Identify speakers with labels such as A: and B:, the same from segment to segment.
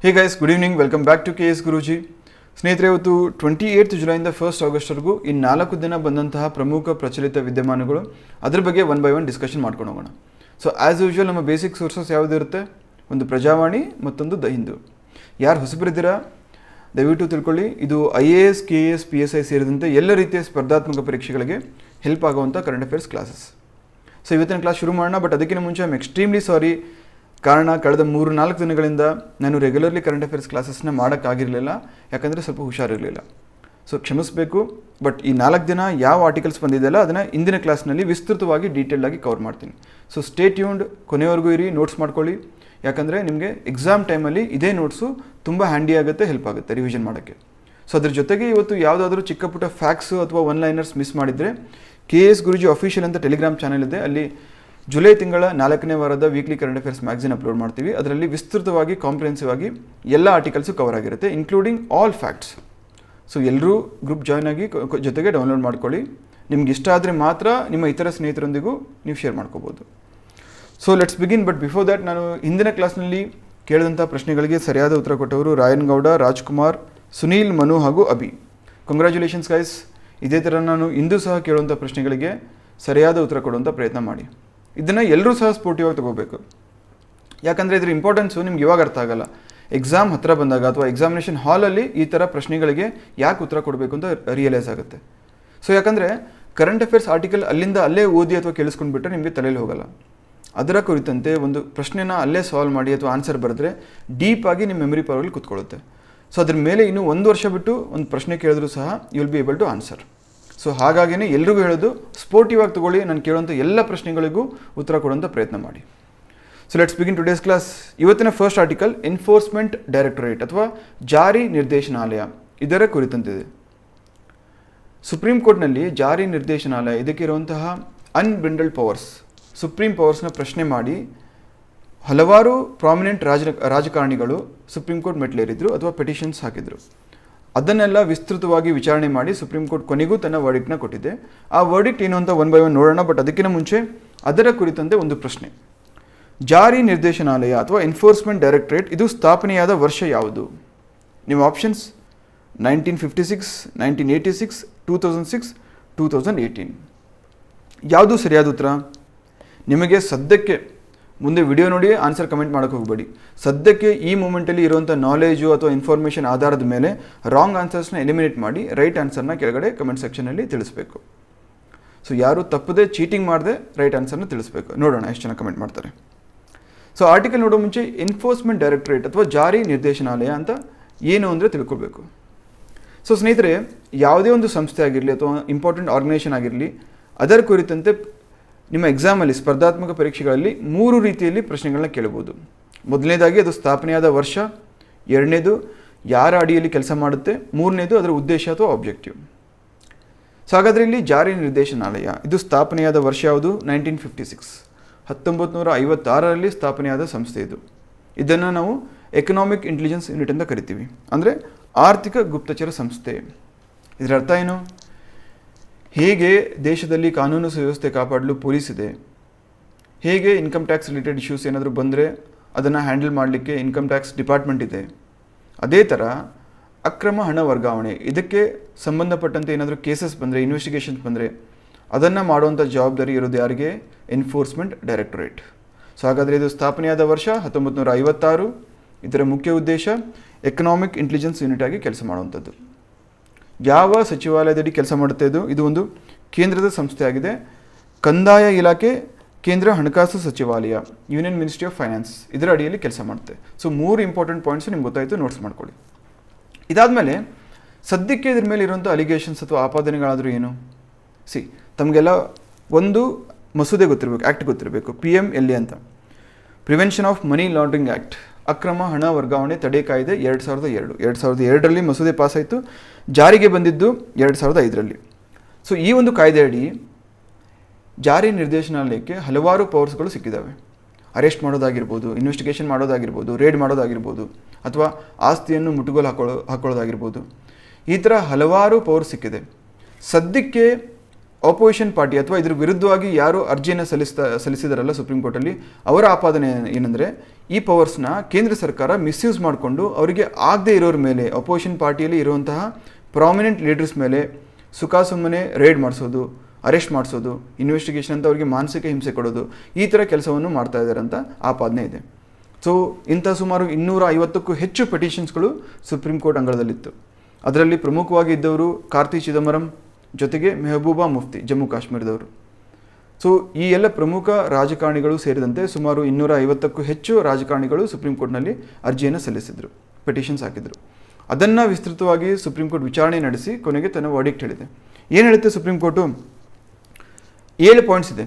A: Hey guys, good evening. Welcome back to KS Guruji. ಸ್ನೇಹಿತರೆ, ಇವತ್ತು 28 ಜುಲೈಯಿಂದ 1 ಆಗಸ್ಟ್ವರೆಗೂ ಈ 4 ದಿನ ಬಂದಂತಹ ಪ್ರಮುಖ ಪ್ರಚಲಿತ ವಿದ್ಯಮಾನಗಳು ಅದರ ಬಗ್ಗೆ ಒನ್ ಬೈ ಒನ್ ಡಿಸ್ಕಷನ್ ಮಾಡ್ಕೊಂಡು ಹೋಗೋಣ. ಸೊ ಆ್ಯಸ್ ಯೂಶುವಲ್ ನಮ್ಮ ಬೇಸಿಕ್ ಸೋರ್ಸಸ್ ಯಾವುದಿರುತ್ತೆ? ಒಂದು ಪ್ರಜಾವಾಣಿ, ಮತ್ತೊಂದು ದ ಹಿಂದೂ. ಯಾರು ಹೊಸಬರಿದ್ದೀರಾ ದಯವಿಟ್ಟು ತಿಳ್ಕೊಳ್ಳಿ, ಇದು IAS, KS, PSI ಸೇರಿದಂತೆ ಎಲ್ಲ ರೀತಿಯ ಸ್ಪರ್ಧಾತ್ಮಕ ಪರೀಕ್ಷೆಗಳಿಗೆ ಹೆಲ್ಪ್ ಆಗುವಂಥ ಕರೆಂಟ್ ಅಫೇರ್ಸ್ ಕ್ಲಾಸಸ್. ಸೊ ಇವತ್ತಿನ ಕ್ಲಾಸ್ ಶುರು ಮಾಡೋಣ. ಬಟ್ ಅದಕ್ಕಿಂತ ಮುಂಚೆ ಐ ಆಮ್ ಎಕ್ಸ್ಟ್ರೀಮ್ಲಿ ಸಾರಿ. ಕಾರಣ, ಕಳೆದ 3-4 ದಿನಗಳಿಂದ ನಾನು ರೆಗ್ಯುಲರ್ಲಿ ಕರೆಂಟ್ ಅಫೇರ್ಸ್ ಕ್ಲಾಸಸ್ನ ಮಾಡೋಕ್ಕಾಗಿರಲಿಲ್ಲ, ಯಾಕಂದರೆ ಸ್ವಲ್ಪ ಹುಷಾರಿರಲಿಲ್ಲ. ಸೊ ಕ್ಷಮಿಸಬೇಕು. ಬಟ್ ಈ 4 ದಿನ ಯಾವ ಆರ್ಟಿಕಲ್ಸ್ ಬಂದಿದೆಯಲ್ಲ ಅದನ್ನು ಇಂದಿನ ಕ್ಲಾಸ್ನಲ್ಲಿ ವಿಸ್ತೃತವಾಗಿ ಡೀಟೇಲ್ಡಾಗಿ ಕವರ್ ಮಾಡ್ತೀನಿ. ಸೊ ಸ್ಟೇ ಟ್ಯೂನ್ಡ್, ಕೊನೆವರೆಗೂ ಇರಿ, ನೋಟ್ಸ್ ಮಾಡ್ಕೊಳ್ಳಿ. ಯಾಕಂದರೆ ನಿಮಗೆ ಎಕ್ಸಾಮ್ ಟೈಮಲ್ಲಿ ಇದೇ ನೋಟ್ಸು ತುಂಬ ಹ್ಯಾಂಡಿ ಆಗುತ್ತೆ, ಹೆಲ್ಪ್ ಆಗುತ್ತೆ ರಿವಿಷನ್ ಮಾಡೋಕ್ಕೆ. ಸೊ ಅದ್ರ ಜೊತೆಗೆ ಇವತ್ತು ಯಾವುದಾದ್ರೂ ಚಿಕ್ಕ ಪುಟ್ಟ ಫ್ಯಾಕ್ಸು ಅಥವಾ ಒನ್ ಲೈನರ್ಸ್ ಮಿಸ್ ಮಾಡಿದರೆ KS ಗುರುಜಿ ಅಫಿಷಿಯಲ್ ಅಂತ ಟೆಲಿಗ್ರಾಮ್ ಚಾನಲ್ ಇದೆ. ಅಲ್ಲಿ ಜುಲೈ ತಿಂಗಳ 4ನೇ ವಾರದ weekly current affairs magazine upload ಮಾಡ್ತೀವಿ. ಅದರಲ್ಲಿ ವಿಸ್ತೃತವಾಗಿ ಕಾಂಪ್ರಿಹೆನ್ಸಿವ್ ಆಗಿ ಎಲ್ಲ ಆರ್ಟಿಕಲ್ಸು ಕವರ್ ಆಗಿರುತ್ತೆ, ಇನ್ಕ್ಲೂಡಿಂಗ್ ಆಲ್ ಫ್ಯಾಕ್ಟ್ಸ್. ಸೊ ಎಲ್ಲರೂ ಗ್ರೂಪ್ ಜಾಯ್ನ್ ಆಗಿ ಜೊತೆಗೆ ಡೌನ್ಲೋಡ್ ಮಾಡ್ಕೊಳ್ಳಿ. ನಿಮ್ಗೆ ಇಷ್ಟ ಆದರೆ ಮಾತ್ರ ನಿಮ್ಮ ಇತರ ಸ್ನೇಹಿತರೊಂದಿಗೂ ನೀವು ಶೇರ್ ಮಾಡ್ಕೋಬೋದು. So let's begin. But before that, ನಾನು ಹಿಂದಿನ ಕ್ಲಾಸ್ನಲ್ಲಿ ಕೇಳಿದಂಥ ಪ್ರಶ್ನೆಗಳಿಗೆ ಸರಿಯಾದ ಉತ್ತರ ಕೊಟ್ಟವರು ರಾಯನ್ಗೌಡ, ರಾಜ್ಕುಮಾರ್, ಸುನೀಲ್, ಮನು ಹಾಗೂ ಅಭಿ. Congratulations guys. ಇದೇ ಥರ ನಾನು ಇಂದು ಸಹ ಕೇಳುವಂಥ ಪ್ರಶ್ನೆಗಳಿಗೆ ಸರಿಯಾದ ಉತ್ತರ ಕೊಡುವಂಥ ಪ್ರಯತ್ನ ಮಾಡಿ. ಇದನ್ನು ಎಲ್ಲರೂ ಸಹ ಸ್ಪೋರ್ಟಿವ್ ಆಗಿ ತೊಗೋಬೇಕು. ಯಾಕಂದರೆ ಇದ್ರ ಇಂಪಾರ್ಟೆನ್ಸು ನಿಮ್ಗೆ ಇವಾಗ ಅರ್ಥ ಆಗಲ್ಲ. ಎಕ್ಸಾಮ್ ಹತ್ತಿರ ಬಂದಾಗ ಅಥವಾ ಎಕ್ಸಾಮಿನೇಷನ್ ಹಾಲಲ್ಲಿ ಈ ಥರ ಪ್ರಶ್ನೆಗಳಿಗೆ ಯಾಕೆ ಉತ್ತರ ಕೊಡಬೇಕು ಅಂತ ರಿಯಲೈಸ್ ಆಗುತ್ತೆ. ಸೊ ಯಾಕಂದರೆ ಕರೆಂಟ್ ಅಫೇರ್ಸ್ ಆರ್ಟಿಕಲ್ ಅಲ್ಲಿಂದ ಅಲ್ಲೇ ಓದಿ ಅಥವಾ ಕೇಳಿಸ್ಕೊಂಡ್ಬಿಟ್ರೆ ನಿಮಗೆ ತಲೆಯಲ್ಲಿ ಹೋಗಲ್ಲ. ಅದರ ಕುರಿತಂತೆ ಒಂದು ಪ್ರಶ್ನೆನ ಅಲ್ಲೇ ಸಾಲ್ವ್ ಮಾಡಿ ಅಥವಾ ಆನ್ಸರ್ ಬರೆದ್ರೆ ಡೀಪಾಗಿ ನಿಮ್ಮ ಮೆಮರಿ ಪವರಲ್ಲಿ ಕೂತ್ಕೊಳ್ಳುತ್ತೆ. ಸೊ ಅದ್ರ ಮೇಲೆ ಇನ್ನೂ 1 ವರ್ಷ ಬಿಟ್ಟು ಒಂದು ಪ್ರಶ್ನೆ ಕೇಳಿದ್ರೂ ಸಹ you will be able to answer. So ಹಾಗಾಗಿಯೇ ಎಲ್ರಿಗೂ ಹೇಳೋದು, ಸ್ಪೋರ್ಟಿವ್ ಆಗಿ ತೊಗೊಳ್ಳಿ. ನಾನು ಕೇಳುವಂಥ ಎಲ್ಲ ಪ್ರಶ್ನೆಗಳಿಗೂ ಉತ್ತರ ಕೊಡುವಂಥ ಪ್ರಯತ್ನ ಮಾಡಿ. So let's begin today's class. ಇವತ್ತಿನ ಫಸ್ಟ್ ಆರ್ಟಿಕಲ್ ಎನ್ಫೋರ್ಸ್ಮೆಂಟ್ ಡೈರೆಕ್ಟರೇಟ್ ಅಥವಾ ಜಾರಿ ನಿರ್ದೇಶನಾಲಯ ಇದರ ಕುರಿತಂತಿದೆ. ಸುಪ್ರೀಂ ಕೋರ್ಟ್ನಲ್ಲಿ ಜಾರಿ ನಿರ್ದೇಶನಾಲಯ ಇದಕ್ಕೆ ಇರುವಂತಹ ಅನ್ಬ್ರಿಂಡಲ್ಡ್ ಪವರ್ಸ್, ಸುಪ್ರೀಂ ಪವರ್ಸ್ನ ಪ್ರಶ್ನೆ ಮಾಡಿ ಹಲವಾರು ಪ್ರಾಮಿನೆಂಟ್ ರಾಜಕಾರಣಿಗಳು ಸುಪ್ರೀಂ ಕೋರ್ಟ್ ಮೆಟ್ಲೇರಿದ್ರು ಅಥವಾ ಪೆಟಿಷನ್ಸ್ ಹಾಕಿದರು. ಅದನ್ನೆಲ್ಲ ವಿಸ್ತೃತವಾಗಿ ವಿಚಾರಣೆ ಮಾಡಿ ಸುಪ್ರೀಂ ಕೋರ್ಟ್ ಕೊನೆಗೂ ತನ್ನ ವರ್ಡಿಕ್ಟ್ನ ಕೊಟ್ಟಿದೆ. ಆ ವರ್ಡಿಕ್ಟ್ ಏನು ಅಂತ ಒನ್ ಬೈ ಒನ್ ನೋಡೋಣ. ಬಟ್ ಅದಕ್ಕಿಂತ ಮುಂಚೆ ಅದರ ಕುರಿತಂತೆ ಒಂದು ಪ್ರಶ್ನೆ. ಜಾರಿ ನಿರ್ದೇಶನಾಲಯ ಅಥವಾ ಎನ್ಫೋರ್ಸ್ಮೆಂಟ್ ಡೈರೆಕ್ಟರೇಟ್ ಇದು ಸ್ಥಾಪನೆಯಾದ ವರ್ಷ ಯಾವುದು? ನಿಮ್ಮ ಆಪ್ಷನ್ಸ್ 1956, 1986, 2006, 2018. ಯಾವುದು ಸರಿಯಾದ ಉತ್ತರ? ನಿಮಗೆ ಸದ್ಯಕ್ಕೆ ಮುಂದೆ ವಿಡಿಯೋ ನೋಡಿ ಆನ್ಸರ್ ಕಮೆಂಟ್ ಮಾಡೋಕ್ಕೆ ಹೋಗಬೇಡಿ. ಸದ್ಯಕ್ಕೆ ಈ ಮೂಮೆಂಟಲ್ಲಿ ಇರುವಂಥ ನಾಲೆಜು ಅಥವಾ ಇನ್ಫಾರ್ಮೇಷನ್ ಆಧಾರದ ಮೇಲೆ ರಾಂಗ್ ಆನ್ಸರ್ಸ್ನ ಎಲಿಮಿನೇಟ್ ಮಾಡಿ ರೈಟ್ ಆನ್ಸರ್ನ ಕೆಳಗಡೆ ಕಮೆಂಟ್ ಸೆಕ್ಷನಲ್ಲಿ ತಿಳಿಸ್ಬೇಕು. ಸೊ ಯಾರು ತಪ್ಪದೆ ಚೀಟಿಂಗ್ ಮಾಡದೆ ರೈಟ್ ಆನ್ಸರ್ನ ತಿಳಿಸ್ಬೇಕು. ನೋಡೋಣ ಎಷ್ಟು ಜನ ಕಮೆಂಟ್ ಮಾಡ್ತಾರೆ. ಸೊ ಆರ್ಟಿಕಲ್ ನೋಡೋ ಮುಂಚೆ ಎನ್ಫೋರ್ಸ್ಮೆಂಟ್ ಡೈರೆಕ್ಟರೇಟ್ ಅಥವಾ ಜಾರಿ ನಿರ್ದೇಶನಾಲಯ ಅಂತ ಏನು ಅಂದರೆ ತಿಳ್ಕೊಳ್ಬೇಕು. ಸೊ ಸ್ನೇಹಿತರೆ, ಯಾವುದೇ ಒಂದು ಸಂಸ್ಥೆ ಆಗಿರಲಿ ಅಥವಾ ಇಂಪಾರ್ಟೆಂಟ್ ಆರ್ಗನೈಸೇಷನ್ ಆಗಿರಲಿ, ಅದರ ಕುರಿತಂತೆ ನಿಮ್ಮ ಎಕ್ಸಾಮಲ್ಲಿ ಸ್ಪರ್ಧಾತ್ಮಕ ಪರೀಕ್ಷೆಗಳಲ್ಲಿ 3 ರೀತಿಯಲ್ಲಿ ಪ್ರಶ್ನೆಗಳನ್ನ ಕೇಳಬಹುದು. ಮೊದಲನೇದಾಗಿ ಅದು ಸ್ಥಾಪನೆಯಾದ ವರ್ಷ, ಎರಡನೇದು ಯಾರ ಅಡಿಯಲ್ಲಿ ಕೆಲಸ ಮಾಡುತ್ತೆ, ಮೂರನೇದು ಅದರ ಉದ್ದೇಶ ಅಥವಾ ಆಬ್ಜೆಕ್ಟಿವ್. ಸೊ ಹಾಗಾದರೆ ಇಲ್ಲಿ ಜಾರಿ ನಿರ್ದೇಶನಾಲಯ ಇದು ಸ್ಥಾಪನೆಯಾದ ವರ್ಷ ಯಾವುದು? 1956, 1956ರಲ್ಲಿ ಸ್ಥಾಪನೆಯಾದ ಸಂಸ್ಥೆ ಇದು. ಇದನ್ನು ನಾವು ಎಕನಾಮಿಕ್ ಇಂಟೆಲಿಜೆನ್ಸ್ ಯೂನಿಟ್ ಅಂತ ಕರಿತೀವಿ, ಅಂದರೆ ಆರ್ಥಿಕ ಗುಪ್ತಚರ ಸಂಸ್ಥೆ. ಇದರ ಅರ್ಥ ಏನು? ಹೇಗೆ ದೇಶದಲ್ಲಿ ಕಾನೂನು ಸುವ್ಯವಸ್ಥೆ ಕಾಪಾಡಲು ಪೊಲೀಸ್ ಇದೆ, ಹೇಗೆ ಇನ್ಕಮ್ ಟ್ಯಾಕ್ಸ್ ರಿಲೇಟೆಡ್ ಇಶ್ಯೂಸ್ ಏನಾದರೂ ಬಂದರೆ ಅದನ್ನು ಹ್ಯಾಂಡಲ್ ಮಾಡಲಿಕ್ಕೆ ಇನ್ಕಮ್ ಟ್ಯಾಕ್ಸ್ ಡಿಪಾರ್ಟ್ಮೆಂಟ್ ಇದೆ, ಅದೇ ಥರ ಅಕ್ರಮ ಹಣ ವರ್ಗಾವಣೆ ಇದಕ್ಕೆ ಸಂಬಂಧಪಟ್ಟಂತೆ ಏನಾದರೂ ಕೇಸಸ್ ಬಂದರೆ, ಇನ್ವೆಸ್ಟಿಗೇಷನ್ಸ್ ಬಂದರೆ ಅದನ್ನು ಮಾಡುವಂಥ ಜವಾಬ್ದಾರಿ ಇರೋದು ಯಾರಿಗೆ? Enforcement directorate. ಸೊ ಹಾಗಾದರೆ ಇದು ಸ್ಥಾಪನೆಯಾದ ವರ್ಷ 1956. ಇದರ ಮುಖ್ಯ ಉದ್ದೇಶ ಎಕನಾಮಿಕ್ ಇಂಟೆಲಿಜೆನ್ಸ್ ಯೂನಿಟ್ ಆಗಿ ಕೆಲಸ ಮಾಡುವಂಥದ್ದು. ಯಾವ ಸಚಿವಾಲಯದಡಿ ಕೆಲಸ ಮಾಡುತ್ತೆ ಇದು? ಇದು ಒಂದು ಕೇಂದ್ರದ ಸಂಸ್ಥೆ ಆಗಿದೆ. ಕಂದಾಯ ಇಲಾಖೆ, ಕೇಂದ್ರ ಹಣಕಾಸು ಸಚಿವಾಲಯ, ಯೂನಿಯನ್ ಮಿನಿಸ್ಟ್ರಿ ಆಫ್ ಫೈನಾನ್ಸ್ ಇದರ ಅಡಿಯಲ್ಲಿ ಕೆಲಸ ಮಾಡುತ್ತೆ. ಸೊ 3 ಇಂಪಾರ್ಟೆಂಟ್ ಪಾಯಿಂಟ್ಸು ನಿಮ್ಗೆ ಗೊತ್ತಾಯಿತು, ನೋಟ್ಸ್ ಮಾಡ್ಕೊಳ್ಳಿ. ಇದಾದಮೇಲೆ ಸದ್ಯಕ್ಕೆ ಇದ್ರ ಮೇಲೆ ಇರುವಂಥ ಅಲಿಗೇಷನ್ಸ್ ಅಥವಾ ಆಪಾದನೆಗಳಾದರೂ ಏನು? ತಮಗೆಲ್ಲ ಒಂದು ಮಸೂದೆ ಗೊತ್ತಿರಬೇಕು, ಆ್ಯಕ್ಟ್ ಗೊತ್ತಿರಬೇಕು, PMLA ಅಂತ, prevention of money laundering act, ಅಕ್ರಮ ಹಣ ವರ್ಗಾವಣೆ ತಡೆ ಕಾಯ್ದೆ 2002. 2002ರಲ್ಲಿ ಮಸೂದೆ ಪಾಸಾಯಿತು, ಜಾರಿಗೆ ಬಂದಿದ್ದು 2005ರಲ್ಲಿ. ಸೊ ಈ ಒಂದು ಕಾಯ್ದೆ ಅಡಿ ಜಾರಿ ನಿರ್ದೇಶನಾಲಯಕ್ಕೆ ಹಲವಾರು ಪವರ್ಸ್ಗಳು ಸಿಕ್ಕಿದ್ದಾವೆ. ಅರೆಸ್ಟ್ ಮಾಡೋದಾಗಿರ್ಬೋದು, ಇನ್ವೆಸ್ಟಿಗೇಷನ್ ಮಾಡೋದಾಗಿರ್ಬೋದು, ರೇಡ್ ಮಾಡೋದಾಗಿರ್ಬೋದು, ಅಥವಾ ಆಸ್ತಿಯನ್ನು ಮುಟ್ಟುಗೋಲು ಹಾಕೊಳ್ಳೋದಾಗಿರ್ಬೋದು. ಈ ಥರ ಹಲವಾರು ಪವರ್ ಸಿಕ್ಕಿದೆ. ಸದ್ಯಕ್ಕೆ ಆಪೋಸಿಷನ್ ಪಾರ್ಟಿ ಅಥವಾ ಇದ್ರ ವಿರುದ್ಧವಾಗಿ ಯಾರು ಅರ್ಜಿಯನ್ನು ಸಲ್ಲಿಸಿದಾರಲ್ಲ ಸುಪ್ರೀಂ ಕೋರ್ಟಲ್ಲಿ, ಅವರ ಆಪಾದನೆ ಏನಂದರೆ ಈ ಪವರ್ಸ್ನ ಕೇಂದ್ರ ಸರ್ಕಾರ ಮಿಸ್ಯೂಸ್ ಮಾಡಿಕೊಂಡು ಅವರಿಗೆ ಆಗದೇ ಇರೋರ ಮೇಲೆ, ಅಪೋಸಿಷನ್ ಪಾರ್ಟಿಯಲ್ಲಿ ಇರುವಂತಹ ಪ್ರಾಮಿನೆಂಟ್ ಲೀಡರ್ಸ್ ಮೇಲೆ ಸುಮ್ಮನೆ ರೇಡ್ ಮಾಡಿಸೋದು, ಅರೆಸ್ಟ್ ಮಾಡಿಸೋದು, ಇನ್ವೆಸ್ಟಿಗೇಷನ್ ಅಂತ ಅವರಿಗೆ ಮಾನಸಿಕ ಹಿಂಸೆ ಕೊಡೋದು, ಈ ಥರ ಕೆಲಸವನ್ನು ಮಾಡ್ತಾ ಇದ್ದಾರೆ ಅಂತ ಆಪಾದನೆ ಇದೆ. ಸೊ ಇಂಥ ಸುಮಾರು 250ಕ್ಕೂ ಹೆಚ್ಚು ಪೆಟಿಷನ್ಸ್ಗಳು ಸುಪ್ರೀಂ ಕೋರ್ಟ್ ಅಂಗಳದಲ್ಲಿತ್ತು. ಅದರಲ್ಲಿ ಪ್ರಮುಖವಾಗಿ ಇದ್ದವರು ಕಾರ್ತಿ ಚಿದಂಬರಂ ಜೊತೆಗೆ ಮೆಹಬೂಬಾ ಮುಫ್ತಿ ಜಮ್ಮು ಕಾಶ್ಮೀರದವರು. ಸೊ ಈ ಎಲ್ಲ ಪ್ರಮುಖ ರಾಜಕಾರಣಿಗಳು ಸೇರಿದಂತೆ ಸುಮಾರು 250ಕ್ಕೂ ಹೆಚ್ಚು ರಾಜಕಾರಣಿಗಳು ಸುಪ್ರೀಂ ಕೋರ್ಟ್ನಲ್ಲಿ ಅರ್ಜಿಯನ್ನು ಸಲ್ಲಿಸಿದರು, ಪೆಟಿಷನ್ಸ್ ಹಾಕಿದರು. ಅದನ್ನು ವಿಸ್ತೃತವಾಗಿ ಸುಪ್ರೀಂ ಕೋರ್ಟ್ ವಿಚಾರಣೆ ನಡೆಸಿ ಕೊನೆಗೆ ತನ್ನ ವರ್ಡಿಕ್ಟ್ ಹೇಳಿದೆ. ಏನು ಹೇಳುತ್ತೆ ಸುಪ್ರೀಂ ಕೋರ್ಟು? 7 ಪಾಯಿಂಟ್ಸ್ ಇದೆ,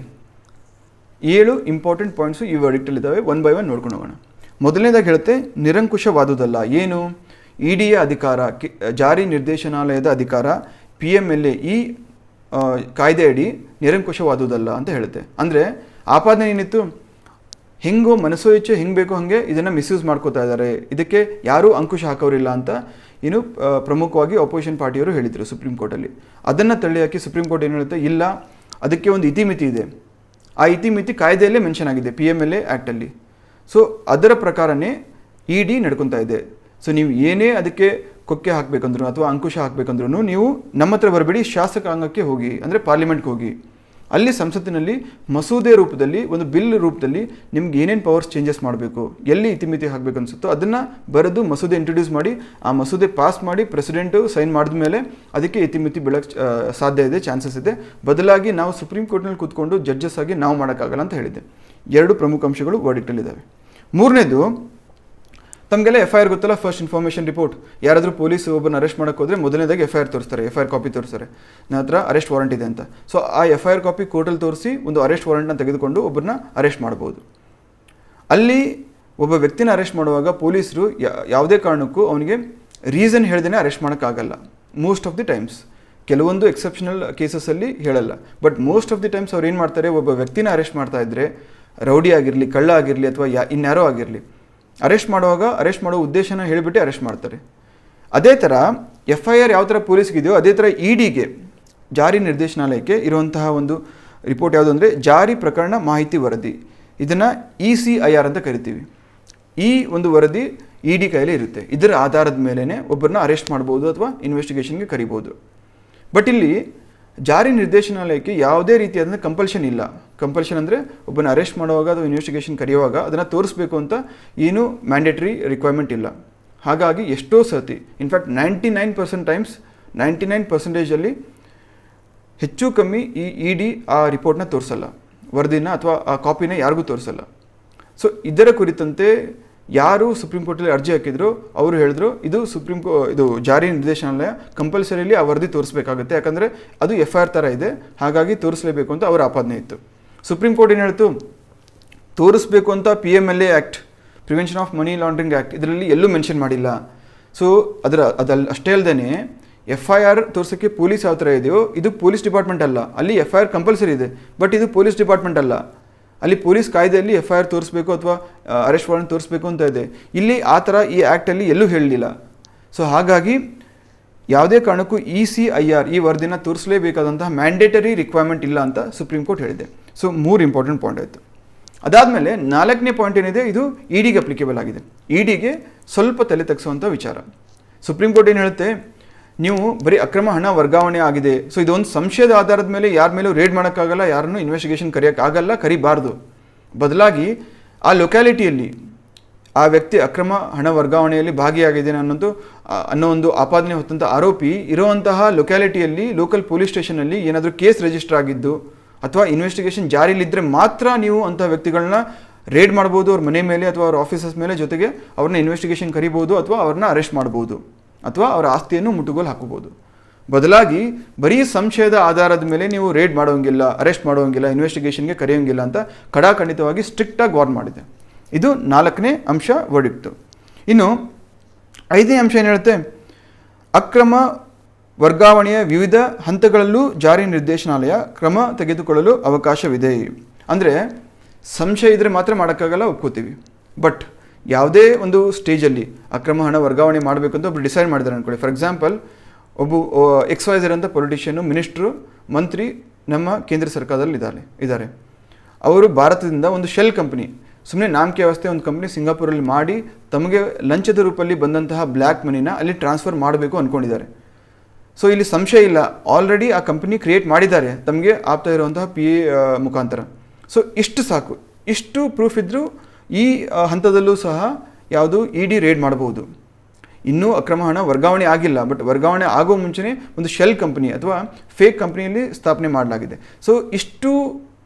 A: 7 ಇಂಪಾರ್ಟೆಂಟ್ ಪಾಯಿಂಟ್ಸು ಈ ವರ್ಡಿಕ್ಟಲ್ಲಿದ್ದಾವೆ. ಒನ್ ಬೈ ಒನ್ ನೋಡ್ಕೊಂಡು ಹೋಗೋಣ. ಮೊದಲನೇದಾಗಿ ಹೇಳುತ್ತೆ ನಿರಂಕುಶವಾದುದಲ್ಲ. ಏನು? ಇಡಿಯ ಅಧಿಕಾರ, ಜಾರಿ ನಿರ್ದೇಶನಾಲಯದ ಅಧಿಕಾರ PMLA ಈ ಕಾಯ್ದೆ ಅಡಿ ನಿರಂಕುಶವಾದುದಲ್ಲ ಅಂತ ಹೇಳುತ್ತೆ. ಅಂದರೆ ಆಪಾದನೆ ಏನಿತ್ತು, ಹೆಂಗೋ ಮನಸ್ಸೋ ಇಚ್ಛೆ ಹೆಂಗೆ ಬೇಕೋ ಹಾಗೆ ಇದನ್ನು ಮಿಸ್ಯೂಸ್ ಮಾಡ್ಕೋತಾ ಇದ್ದಾರೆ, ಇದಕ್ಕೆ ಯಾರೂ ಅಂಕುಶ ಹಾಕೋರಿಲ್ಲ ಅಂತ ಏನು ಪ್ರಮುಖವಾಗಿ ಅಪೋಸಿಷನ್ ಪಾರ್ಟಿಯವರು ಹೇಳಿದರು ಸುಪ್ರೀಂ ಕೋರ್ಟಲ್ಲಿ. ಅದನ್ನು ತಳ್ಳಿ ಹಾಕಿ ಸುಪ್ರೀಂ ಕೋರ್ಟ್ ಏನು ಹೇಳುತ್ತೆ, ಇಲ್ಲ ಅದಕ್ಕೆ ಒಂದು ಇತಿಮಿತಿ ಇದೆ, ಆ ಇತಿಮಿತಿ ಕಾಯ್ದೆಯಲ್ಲೇ ಮೆನ್ಷನ್ ಆಗಿದೆ PMLA ಆ್ಯಕ್ಟಲ್ಲಿ. ಸೊ ಅದರ ಪ್ರಕಾರನೇ ಇಡಿ ನಡ್ಕೊತಾ ಇದೆ. ಸೊ ನೀವು ಏನೇ ಅದಕ್ಕೆ ಕೊಕ್ಕೆ ಹಾಕಬೇಕಂದ್ರೂ ಅಥವಾ ಅಂಕುಶ ಹಾಕಬೇಕಂದ್ರೂ ನೀವು ನಮ್ಮ ಹತ್ರ ಬರಬೇಡಿ, ಶಾಸಕಾಂಗಕ್ಕೆ ಹೋಗಿ, ಅಂದರೆ ಪಾರ್ಲಿಮೆಂಟ್ಗೆ ಹೋಗಿ. ಅಲ್ಲಿ ಸಂಸತ್ತಿನಲ್ಲಿ ಮಸೂದೆ ರೂಪದಲ್ಲಿ, ಒಂದು ಬಿಲ್ ರೂಪದಲ್ಲಿ ನಿಮ್ಗೆ ಏನೇನು ಪವರ್ಸ್ ಚೇಂಜಸ್ ಮಾಡಬೇಕು, ಎಲ್ಲಿ ಇತಿಮಿತಿ ಹಾಕಬೇಕು ಅನಿಸುತ್ತೋ ಅದನ್ನು ಬರೆದು ಮಸೂದೆ ಇಂಟ್ರೊಡ್ಯೂಸ್ ಮಾಡಿ, ಆ ಮಸೂದೆ ಪಾಸ್ ಮಾಡಿ ಪ್ರೆಸಿಡೆಂಟು ಸೈನ್ ಮಾಡಿದ ಮೇಲೆ ಅದಕ್ಕೆ ಇತಿಮಿತಿ ಬೀಳಕ್ಕೆ ಸಾಧ್ಯ ಇದೆ, ಚಾನ್ಸಸ್ ಇದೆ. ಬದಲಾಗಿ ನಾವು ಸುಪ್ರೀಂ ಕೋರ್ಟ್ನಲ್ಲಿ ಕೂತ್ಕೊಂಡು ಜಡ್ಜಸ್ ಆಗಿ ನಾವು ಮಾಡೋಕ್ಕಾಗಲ್ಲ ಅಂತ ಹೇಳಿದ್ದೆ. 2 ಪ್ರಮುಖ ಅಂಶಗಳು ವರ್ಡಿಕ್ಟಲ್ಲಿದ್ದಾವೆ. ಮೂರನೇದು, ತಮಗೆಲ್ಲ FIR ಗೊತ್ತಲ್ಲ, ಫಸ್ಟ್ ಇನ್ಫಾರ್ಮೇಷನ್ ರಿಪೋರ್ಟ್. ಯಾರಾದರೂ ಪೊಲೀಸ್ ಒಬ್ಬನ ಅರೆಸ್ಟ್ ಮಾಡೋಕ್ಕೆ ಹೋದರೆ ಮೊದಲನೇದಾಗಿ FIR ತೋರಿಸ್ತಾರೆ, FIR ಕಾಪಿ ತೋರಿಸ್ತಾರೆ, ನನ್ನ ಹತ್ರ ಅರೆಸ್ಟ್ ವಾರೆಂಟ್ ಇದೆ ಅಂತ. ಸೊ ಆ FIR ಕಾಪಿ ಕೋರ್ಟಲ್ಲಿ ತೋರಿಸಿ ಒಂದು ಅರೆಸ್ಟ್ ವಾರೆಂಟ್ನ ತೆಗೆದುಕೊಂಡು ಒಬ್ಬರನ್ನ ಅರೆಸ್ಟ್ ಮಾಡ್ಬೋದು. ಅಲ್ಲಿ ಒಬ್ಬ ವ್ಯಕ್ತಿನ ಅರೆಸ್ಟ್ ಮಾಡುವಾಗ ಪೊಲೀಸರು ಯಾವುದೇ ಕಾರಣಕ್ಕೂ ಅವನಿಗೆ ರೀಸನ್ ಹೇಳ್ದೇ ಅರೆಸ್ಟ್ ಮಾಡೋಕ್ಕಾಗಲ್ಲ ಮೋಸ್ಟ್ ಆಫ್ ದಿ ಟೈಮ್ಸ್. ಕೆಲವೊಂದು ಎಕ್ಸೆಪ್ಷನಲ್ ಕೇಸಸಲ್ಲಿ ಹೇಳಲ್ಲ, but most of the times ಅವ್ರು ಏನು ಮಾಡ್ತಾರೆ, ಒಬ್ಬ ವ್ಯಕ್ತಿನ ಅರೆಸ್ಟ್ ಮಾಡ್ತಾ ಇದ್ದರೆ, ರೌಡಿ ಆಗಿರಲಿ, ಕಳ್ಳ ಆಗಿರಲಿ ಅಥವಾ ಇನ್ಯಾರೋ ಆಗಿರಲಿ, ಅರೆಸ್ಟ್ ಮಾಡುವಾಗ ಅರೆಸ್ಟ್ ಮಾಡೋ ಉದ್ದೇಶನ ಹೇಳಿಬಿಟ್ಟು ಅರೆಸ್ಟ್ ಮಾಡ್ತಾರೆ. ಅದೇ ಥರ FIR ಯಾವ ಥರ ಪೊಲೀಸ್ಗಿದೆಯೋ ಅದೇ ಥರ ಇಡಿಗೆ, ಜಾರಿ ನಿರ್ದೇಶನಾಲಯಕ್ಕೆ ಇರುವಂತಹ ಒಂದು ರಿಪೋರ್ಟ್ ಯಾವುದು ಅಂದರೆ ಜಾರಿ ಪ್ರಕರಣ ಮಾಹಿತಿ ವರದಿ. ಇದನ್ನು ECIR ಅಂತ ಕರಿತೀವಿ. ಈ ಒಂದು ವರದಿ ಇಡಿ ಕೈಯಲ್ಲಿ ಇರುತ್ತೆ. ಇದರ ಆಧಾರದ ಮೇಲೇ ಒಬ್ಬರನ್ನ ಅರೆಸ್ಟ್ ಮಾಡ್ಬೋದು ಅಥವಾ ಇನ್ವೆಸ್ಟಿಗೇಷನ್ಗೆ ಕರಿಬೋದು. ಬಟ್ ಇಲ್ಲಿ ಜಾರಿ ನಿರ್ದೇಶನಾಲಯಕ್ಕೆ ಯಾವುದೇ ರೀತಿಯಾದ ಕಂಪಲ್ಷನ್ ಇಲ್ಲ. ಕಂಪಲ್ಷನ್ ಅಂದರೆ ಒಬ್ಬನ ಅರೆಸ್ಟ್ ಮಾಡುವಾಗ ಅಥವಾ ಇನ್ವೆಸ್ಟಿಗೇಷನ್ ಕರೆಯುವಾಗ ಅದನ್ನು ತೋರಿಸ್ಬೇಕು ಅಂತ ಏನೂ ಮ್ಯಾಂಡೇಟ್ರಿ ರಿಕ್ವೈರ್ಮೆಂಟ್ ಇಲ್ಲ. ಹಾಗಾಗಿ ಎಷ್ಟೋ ಸರ್ತಿ, ಇನ್ಫ್ಯಾಕ್ಟ್ 99% ಟೈಮ್ಸ್, 99% ಹೆಚ್ಚು ಕಮ್ಮಿ ಈ ಇಡಿ ಆ ರಿಪೋರ್ಟ್ನ ತೋರಿಸಲ್ಲ, ವರದಿನ ಅಥವಾ ಆ ಕಾಪಿನ ಯಾರಿಗೂ ತೋರಿಸಲ್ಲ. ಸೊ ಇದರ ಕುರಿತಂತೆ ಯಾರು ಸುಪ್ರೀಂ ಕೋರ್ಟಲ್ಲಿ ಅರ್ಜಿ ಹಾಕಿದ್ರು ಅವರು ಹೇಳಿದ್ರು ಇದು ಜಾರಿ ನಿರ್ದೇಶನಾಲಯ ಕಂಪಲ್ಸರಿಲಿ ಆ ವರದಿ ತೋರಿಸಬೇಕಾಗುತ್ತೆ, ಯಾಕಂದರೆ ಅದು FIR ಥರ ಇದೆ, ಹಾಗಾಗಿ ತೋರಿಸಲೇಬೇಕು ಅಂತ ಅವರ ಆಪಾದನೆ ಇತ್ತು. ಸುಪ್ರೀಂ ಕೋರ್ಟ್ ಏನು ಹೇಳ್ತು, ತೋರಿಸ್ಬೇಕು ಅಂತ PMLA act, prevention of money laundering act, ಇದರಲ್ಲಿ ಎಲ್ಲೂ ಮೆನ್ಷನ್ ಮಾಡಿಲ್ಲ. ಸೊ ಅದರಲ್ಲಿ ಅಷ್ಟೇ ಅಲ್ಲದೆ FIR ತೋರಿಸೋಕ್ಕೆ ಪೊಲೀಸ್ ಯಾವ ಥರ ಇದೆಯೋ ಇದು ಪೊಲೀಸ್ ಡಿಪಾರ್ಟ್ಮೆಂಟ್ ಅಲ್ಲ. ಅಲ್ಲಿ FIR ಕಂಪಲ್ಸರಿ ಇದೆ, ಬಟ್ ಇದು ಪೊಲೀಸ್ ಡಿಪಾರ್ಟ್ಮೆಂಟ್ ಅಲ್ಲ. ಅಲ್ಲಿ ಪೊಲೀಸ್ ಕಾಯ್ದೆಯಲ್ಲಿ FIR ತೋರಿಸ್ಬೇಕು ಅಥವಾ ಅರೆಸ್ಟ್ ವಾರೆಂಟ್ ತೋರಿಸ್ಬೇಕು ಅಂತ ಇದೆ. ಇಲ್ಲಿ ಆ ಥರ ಈ ಆ್ಯಕ್ಟಲ್ಲಿ ಎಲ್ಲೂ ಹೇಳಲಿಲ್ಲ. ಸೊ ಹಾಗಾಗಿ ಯಾವುದೇ ಕಾರಣಕ್ಕೂ ECIR ಈ ವರದಿನ ತೋರಿಸಲೇಬೇಕಾದಂತಹ ಮ್ಯಾಂಡೇಟರಿ ರಿಕ್ವೈರ್ಮೆಂಟ್ ಇಲ್ಲ ಅಂತ ಸುಪ್ರೀಂ ಕೋರ್ಟ್ ಹೇಳಿದೆ. ಸೊ 3 ಇಂಪಾರ್ಟೆಂಟ್ ಪಾಯಿಂಟ್ ಆಯಿತು. ಅದಾದಮೇಲೆ 4ನೇ ಪಾಯಿಂಟ್ ಏನಿದೆ, ಇದು ಇಡಿಗೆ ಅಪ್ಲಿಕೇಬಲ್ ಆಗಿದೆ. ಇಡಿಗೆ ಸ್ವಲ್ಪ ತಲೆ ತಗ್ಸುವಂಥ ವಿಚಾರ. ಸುಪ್ರೀಂ ಕೋರ್ಟ್ ಏನು ಹೇಳುತ್ತೆ, ನೀವು ಬರೀ ಅಕ್ರಮ ಹಣ ವರ್ಗಾವಣೆ ಆಗಿದೆ, ಸೊ ಇದೊಂದು ಸಂಶಯದ ಆಧಾರದ ಮೇಲೆ ಯಾರ ಮೇಲೂ ರೇಡ್ ಮಾಡೋಕ್ಕಾಗಲ್ಲ, ಯಾರನ್ನೂ ಇನ್ವೆಸ್ಟಿಗೇಷನ್ ಕರೆಯೋಕ್ಕಾಗಲ್ಲ, ಕರಿಬಾರ್ದು. ಬದಲಾಗಿ ಆ ಲೊಕ್ಯಾಲಿಟಿಯಲ್ಲಿ ಆ ವ್ಯಕ್ತಿ ಅಕ್ರಮ ಹಣ ವರ್ಗಾವಣೆಯಲ್ಲಿ ಭಾಗಿಯಾಗಿದ್ದೇನೆ ಅನ್ನೋ ಒಂದು ಆಪಾದನೆ ಹೊತ್ತಂಥ ಆರೋಪಿ ಇರುವಂತಹ ಲೊಕ್ಯಾಲಿಟಿಯಲ್ಲಿ ಲೋಕಲ್ ಪೊಲೀಸ್ ಸ್ಟೇಷನಲ್ಲಿ ಏನಾದರೂ ಕೇಸ್ ರಿಜಿಸ್ಟರ್ ಆಗಿದ್ದು ಅಥವಾ ಇನ್ವೆಸ್ಟಿಗೇಷನ್ ಜಾರಿಯಲ್ಲಿದ್ದರೆ ಮಾತ್ರ ನೀವು ಅಂಥ ವ್ಯಕ್ತಿಗಳನ್ನ ರೇಡ್ ಮಾಡ್ಬೋದು, ಅವ್ರ ಮನೆ ಮೇಲೆ ಅಥವಾ ಅವ್ರ ಆಫೀಸಸ್ ಮೇಲೆ, ಜೊತೆಗೆ ಅವ್ರನ್ನ ಇನ್ವೆಸ್ಟಿಗೇಷನ್ ಕರಿಬೋದು ಅಥವಾ ಅವ್ರನ್ನ ಅರೆಸ್ಟ್ ಮಾಡ್ಬೋದು ಅಥವಾ ಅವರ ಆಸ್ತಿಯನ್ನು ಮುಟ್ಟುಗೋಲು ಹಾಕಬಹುದು. ಬದಲಾಗಿ ಬರೀ ಸಂಶಯದ ಆಧಾರದ ಮೇಲೆ ನೀವು ರೇಡ್ ಮಾಡೋಂಗಿಲ್ಲ, ಅರೆಸ್ಟ್ ಮಾಡೋಂಗಿಲ್ಲ, ಇನ್ವೆಸ್ಟಿಗೇಷನ್ಗೆ ಕರೆಯೋಂಗಿಲ್ಲ ಅಂತ ಖಡಾಖಂಡಿತವಾಗಿ ಸ್ಟ್ರಿಕ್ಟಾಗಿ ವಾರ್ನ್ ಮಾಡಿದೆ. ಇದು 4ನೇ ಅಂಶ ವರ್ಡಿಕ್ಟು. ಇನ್ನು 5ನೇ ಅಂಶ ಏನು ಹೇಳುತ್ತೆ, ಅಕ್ರಮ ವರ್ಗಾವಣೆಯ ವಿವಿಧ ಹಂತಗಳಲ್ಲೂ ಜಾರಿ ನಿರ್ದೇಶನಾಲಯ ಕ್ರಮ ತೆಗೆದುಕೊಳ್ಳಲು ಅವಕಾಶವಿದೆ. ಅಂದರೆ ಸಂಶಯ ಇದ್ದರೆ ಮಾತ್ರ ಮಾಡೋಕ್ಕಾಗಲ್ಲ, ಒಪ್ಕೋತೀವಿ. ಬಟ್ ಯಾವುದೇ ಒಂದು ಸ್ಟೇಜಲ್ಲಿ ಅಕ್ರಮ ಹಣ ವರ್ಗಾವಣೆ ಮಾಡಬೇಕು ಅಂತ ಒಬ್ಬರು ಡಿಸೈಡ್ ಮಾಡಿದ್ದಾರೆ ಅಂದ್ಕೊಳ್ಳಿ. ಫಾರ್ ಎಕ್ಸಾಂಪಲ್, XYZ ಅಂತ ಪೊಲಿಟಿಷಿಯನು, ಮಿನಿಸ್ಟ್ರು, ಮಂತ್ರಿ ನಮ್ಮ ಕೇಂದ್ರ ಸರ್ಕಾರದಲ್ಲಿ ಇದ್ದಾರೆ. ಅವರು ಭಾರತದಿಂದ ಒಂದು ಶೆಲ್ ಕಂಪ್ನಿ, ಸುಮ್ಮನೆ ನಾಮಕೆ ವ್ಯವಸ್ಥೆ ಒಂದು ಕಂಪ್ನಿ ಸಿಂಗಾಪುರಲ್ಲಿ ಮಾಡಿ ತಮಗೆ ಲಂಚದ ರೂಪದಲ್ಲಿ ಬಂದಂತಹ ಬ್ಲ್ಯಾಕ್ ಮನಿನ ಅಲ್ಲಿ ಟ್ರಾನ್ಸ್ಫರ್ ಮಾಡಬೇಕು ಅಂದ್ಕೊಂಡಿದ್ದಾರೆ. ಸೊ ಇಲ್ಲಿ ಸಂಶಯ ಇಲ್ಲ, ಆಲ್ರೆಡಿ ಆ ಕಂಪ್ನಿ ಕ್ರಿಯೇಟ್ ಮಾಡಿದ್ದಾರೆ ತಮಗೆ ಆಗ್ತಾ ಇರುವಂತಹ PA ಮುಖಾಂತರ. ಸೊ ಇಷ್ಟು ಸಾಕು, ಇಷ್ಟು ಪ್ರೂಫ್ ಇದ್ದರೂ ಈ ಹಂತದಲ್ಲೂ ಸಹ ಯಾವುದು ED ರೇಡ್ ಮಾಡಬಹುದು. ಇನ್ನೂ ಅಕ್ರಮ ಹಣ ವರ್ಗಾವಣೆ ಆಗಿಲ್ಲ, ಬಟ್ ವರ್ಗಾವಣೆ ಆಗೋ ಮುಂಚೆನೇ ಒಂದು ಶೆಲ್ ಕಂಪ್ನಿ ಅಥವಾ ಫೇಕ್ ಕಂಪ್ನಿಯಲ್ಲಿ ಸ್ಥಾಪನೆ ಮಾಡಲಾಗಿದೆ. ಸೊ ಇಷ್ಟು